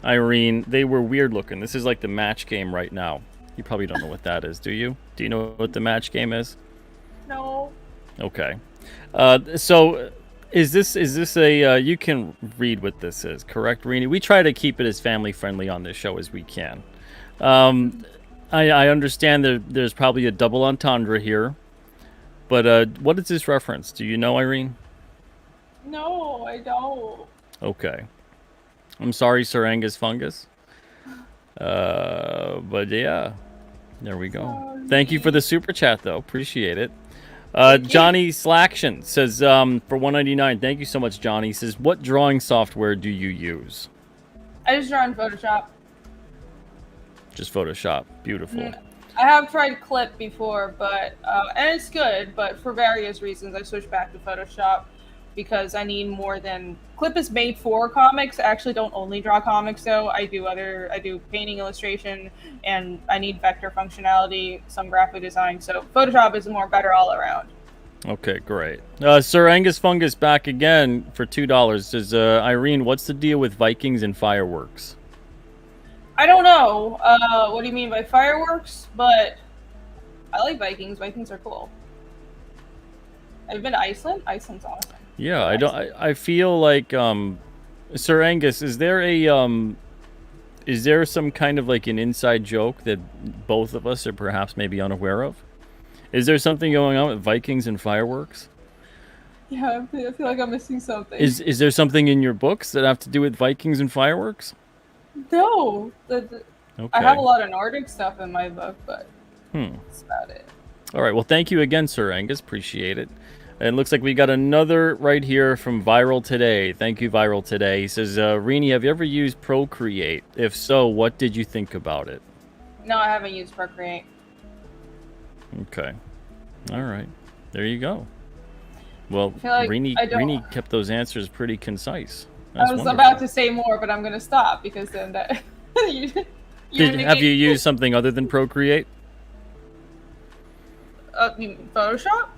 Irene? They were weird looking. This is like the match game right now. You probably don't know what that is, do you? Do you know what the match game is? No. Okay. So is this a you can read what this is, correct, Rini? We try to keep it as family friendly on this show as we can. I understand there's probably a double entendre here, but what is this reference? Do you know, Irene? No, I don't. Okay. I'm sorry, Sir Angus Fungus. But yeah, there we go. Sorry. Thank you for the super chat, though. Appreciate it. Johnny Slaction says for $1.99. Thank you so much, Johnny. He says, what drawing software do you use? I just draw in Photoshop. Just Photoshop. Beautiful. I have tried Clip before, but and it's good, but for various reasons I switched back to Photoshop because I need more than Clip is made for comics. I actually don't only draw comics though. I do painting, illustration, and I need vector functionality, some graphic design. So Photoshop is more better all around. Okay, great. Sir Angus Fungus back again for $2. Says Irene, what's the deal with Vikings and fireworks? I don't know. What do you mean by fireworks? But I like Vikings. Vikings are cool. Have you been to Iceland? Iceland's awesome. Yeah, I feel like Sir Angus, is there some kind of like an inside joke that both of us are perhaps maybe unaware of? Is there something going on with Vikings and fireworks? Yeah, I feel like I'm missing something. Is there something in your books that have to do with Vikings and fireworks? No. Okay. I have a lot of Nordic stuff in my book, but that's about it. All right. Well, thank you again, Sir Angus. Appreciate it. And it looks like we got another right here from Viral Today. Thank you, Viral Today. He says, Rini, have you ever used Procreate? If so, what did you think about it? No, I haven't used Procreate. Okay. All right. There you go. Well, like Rini kept those answers pretty concise. That's I was wonderful. About to say more, but I'm going to stop because then that... Have you used something other than Procreate? Photoshop?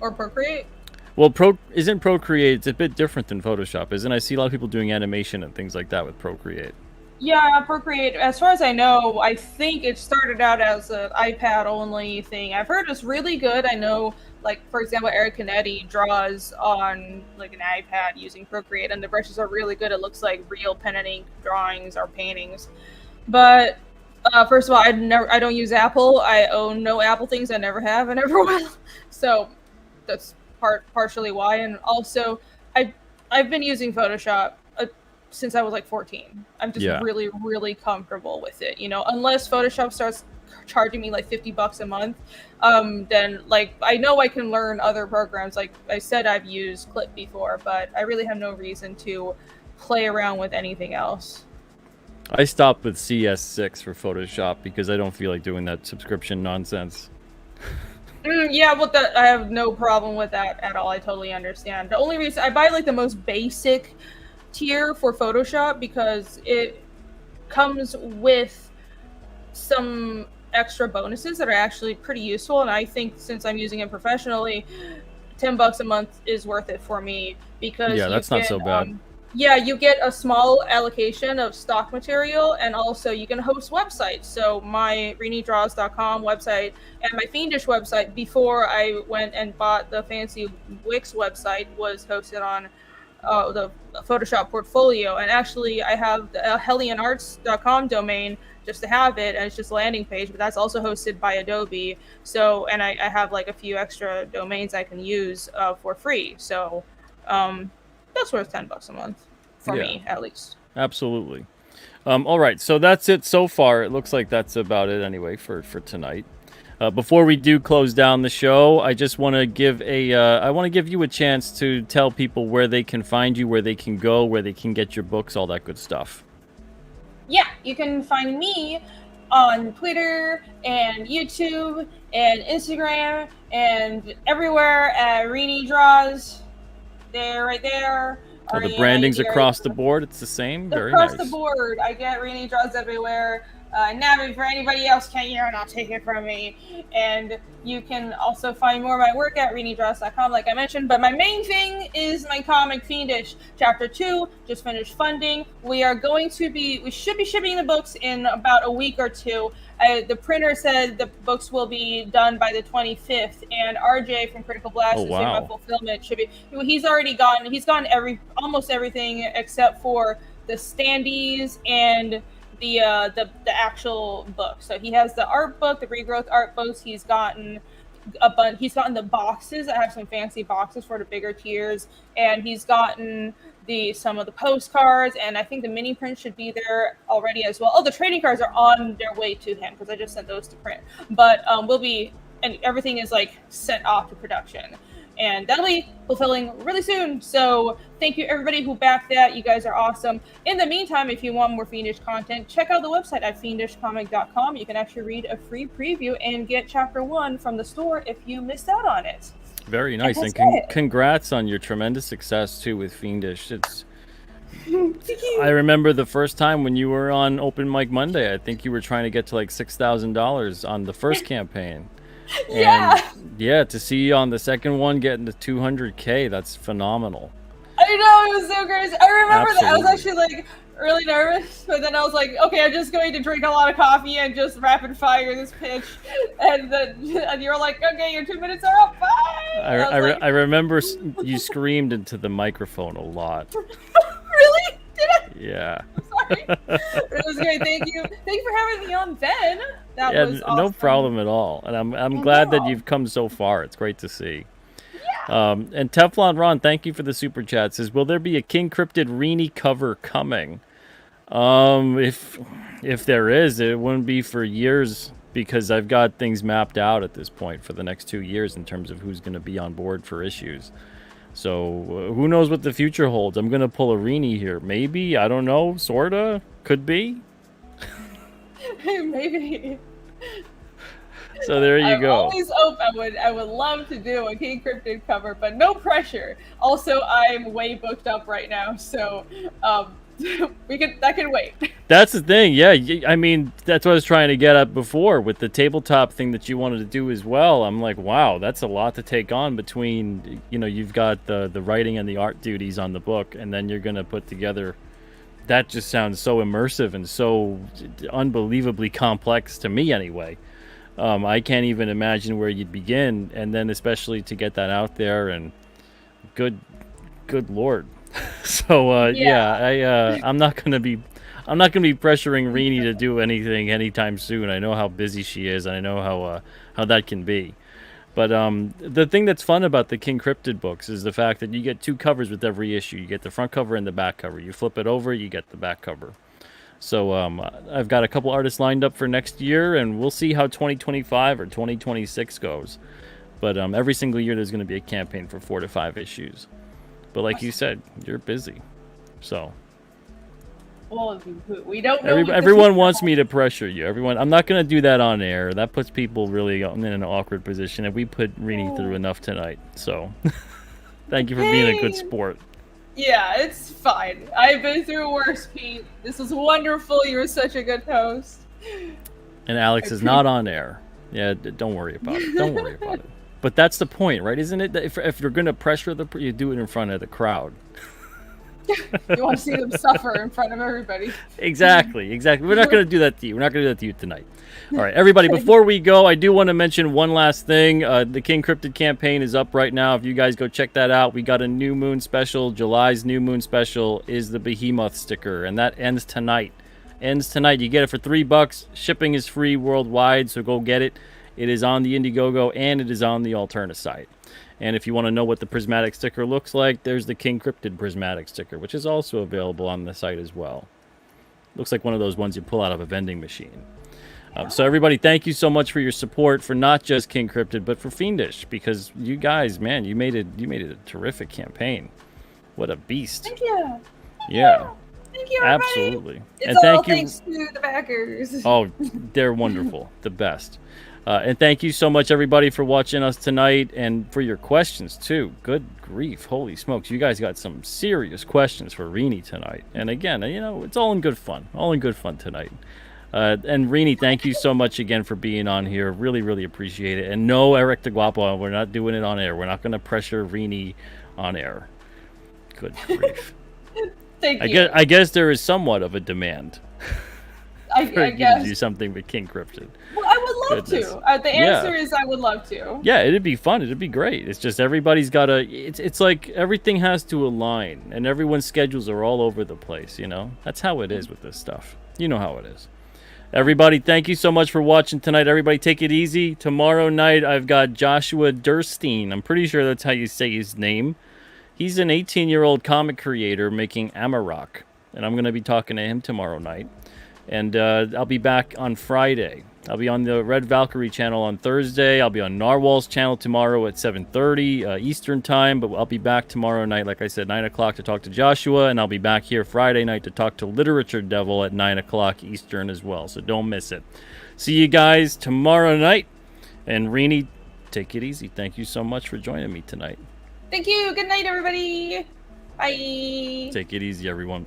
Or Procreate? Well, isn't Procreate, it's a bit different than Photoshop, isn't it? I see a lot of people doing animation and things like that with Procreate. Yeah, Procreate, as far as I know, I think it started out as an iPad-only thing. I've heard it's really good. I know, like, for example, Eric Canetti draws on, like, an iPad using Procreate, and the brushes are really good. It looks like real pen and ink drawings or paintings. But, first of all, I don't use Apple. I own no Apple things. I never have and never will. So that's partially why. And also, I've been using Photoshop since I was like 14. I'm just really, really comfortable with it. You know, unless Photoshop starts charging me like $50 a month, then like I know I can learn other programs. Like I said, I've used Clip before, but I really have no reason to play around with anything else. I stopped with CS6 for Photoshop because I don't feel like doing that subscription nonsense. Yeah, well, I have no problem with that at all. I totally understand. The only reason I buy like the most basic tier for Photoshop because it comes with some extra bonuses that are actually pretty useful, and I think since I'm using it professionally, $10 a month is worth it for me because that's not so bad. Yeah, you get a small allocation of stock material, and also you can host websites. So my RiniDraws.com website and my Fiendish website, before I went and bought the fancy Wix website, was hosted on the Photoshop portfolio. And actually, I have the HellionArts.com domain just to have it, and it's just a landing page, but that's also hosted by Adobe. So, and I have like a few extra domains I can use for free. So, that's worth $10 a month for me, at least. Absolutely. All right, so that's it so far. It looks like that's about it anyway for tonight. Before we do close down the show, I just want to give you a chance to tell people where they can find you, where they can go, where they can get your books, all that good stuff. Yeah, you can find me on Twitter and YouTube and Instagram and everywhere at Rini Draws. There, right there. The branding's across the board. It's the same. Very nice. Across the board. I get Rini Draws everywhere. Navi for anybody else can't hear, and I'll take it from me. And you can also find more of my work at ReneDraws.com, like I mentioned. But my main thing is my comic Fiendish. Chapter 2 just finished funding. We should be shipping the books in about a week or two. The printer said the books will be done by the 25th, and RJ from Critical Blast is doing my fulfillment. He's gotten almost everything except for the standees and the actual book. So he has the art book, the regrowth art books. He's gotten the boxes. I have some fancy boxes for the bigger tiers, and he's gotten some of the postcards, and I think the mini prints should be there already as well. Oh, the trading cards are on their way to him because I just sent those to print. But and everything is like sent off to production. And that'll be fulfilling really soon. So thank you everybody who backed that. You guys are awesome. In the meantime, if you want more Fiendish content, check out the website at fiendishcomic.com. You can actually read a free preview and get chapter 1 from the store if you missed out on it. Very nice. And congrats on your tremendous success too with Fiendish. I remember the first time when you were on Open Mic Monday, I think you were trying to get to like $6,000 on the first campaign. Yeah. And yeah, to see you on the second one getting to 200K, that's phenomenal. I know, it was so crazy. I remember Absolutely. that. I was actually like really nervous, but then I was like, okay, I'm just going to drink a lot of coffee and just rapid fire this pitch. And you were like, okay, your 2 minutes are up. Bye. I remember you screamed into the microphone a lot. Really? Did I? Yeah. Sorry. It was great. Thank you. Thank you for having me on, Ben. That was awesome. No problem at all. And I'm glad that you've come so far. It's great to see. Yeah. And Teflon Ron, thank you for the super chat. Says, will there be a King Cryptid Rene cover coming? If there is, it wouldn't be for years because I've got things mapped out at this point for the next 2 years in terms of who's going to be on board for issues. So who knows what the future holds? I'm going to pull a Rene here. Maybe. I don't know. Sorta. Could be. Maybe. So there you go. I would love to do a King Cryptid cover, but no pressure. Also, I'm way booked up right now, so that can wait. That's the thing. Yeah, I mean, that's what I was trying to get at before with the tabletop thing that you wanted to do as well. I'm like, wow, that's a lot to take on between, you've got the writing and the art duties on the book, and then you're going to put together. That just sounds so immersive and so unbelievably complex to me anyway. I can't even imagine where you'd begin, and then especially to get that out there, and good Lord. So I'm not gonna be pressuring Rene to do anything anytime soon. I know how busy she is, and I know how that can be. But the thing that's fun about the King Cryptid books is the fact that you get 2 covers with every issue. You get the front cover and the back cover. You flip it over, you get the back cover. So I've got a couple artists lined up for next year, and we'll see how 2025 or 2026 goes. But every single year there's going to be a campaign for 4 to 5 issues. But like you said, you're busy. So well, we don't know. Everyone wants me to pressure you. I'm not going to do that on air. That puts people really in an awkward position. And we put Rene through enough tonight. So thank you for being a good sport. Yeah, it's fine. I've been through worse, Pete. This was wonderful. You were such a good host. And Alex is not on air. Yeah, don't worry about it. Don't worry about it. But that's the point, right? Isn't it? That if you're going to pressure you do it in front of the crowd. You want to see them suffer in front of everybody. Exactly. We're not going to do that to you. We're not going to do that to you tonight. All right, everybody, before we go, I do want to mention one last thing. The King Cryptid campaign is up right now. If you guys go check that out, we got a new moon special. July's new moon special is the Behemoth sticker, and that ends tonight. You get it for $3. Shipping is free worldwide, so go get it. It is on the Indiegogo, and it is on the Alterna site. And if you want to know what the prismatic sticker looks like, there's the King Cryptid prismatic sticker, which is also available on the site as well. Looks like one of those ones you pull out of a vending machine. So everybody, thank you so much for your support for not just King Cryptid, but for Fiendish, because you guys, man, you made it a terrific campaign. What a beast. Thank you. Yeah. Thank you, everybody. Absolutely. It's and all thanks to the backers. Oh, they're wonderful. The best. And thank you so much, everybody, for watching us tonight and for your questions, too. Good grief. Holy smokes. You guys got some serious questions for Rene tonight. And again, it's all in good fun. All in good fun tonight. And Rini, thank you so much again for being on here. Really, really appreciate it. And no, Eric de Guapo, we're not doing it on air. We're not going to pressure Rini on air. Good grief. Thank you. I guess there is somewhat of a demand. I guess. Do something with King Cryptid. Well, I would love to. The answer is I would love to. Yeah, it'd be fun. It'd be great. It's just everybody's got to... It's like everything has to align, and everyone's schedules are all over the place, you know? That's how it is with this stuff. You know how it is. Everybody, thank you so much for watching tonight. Everybody, take it easy. Tomorrow night, I've got Joshua Durstein. I'm pretty sure that's how you say his name. He's an 18-year-old comic creator making Amarok, and I'm going to be talking to him tomorrow night. And I'll be back on Friday. I'll be on the Red Valkyrie channel on Thursday. I'll be on Narwhal's channel tomorrow at 7:30 Eastern time. But I'll be back tomorrow night, like I said, 9 o'clock to talk to Joshua. And I'll be back here Friday night to talk to Literature Devil at 9 o'clock Eastern as well. So don't miss it. See you guys tomorrow night. And Rini, take it easy. Thank you so much for joining me tonight. Thank you. Good night, everybody. Bye. Take it easy, everyone.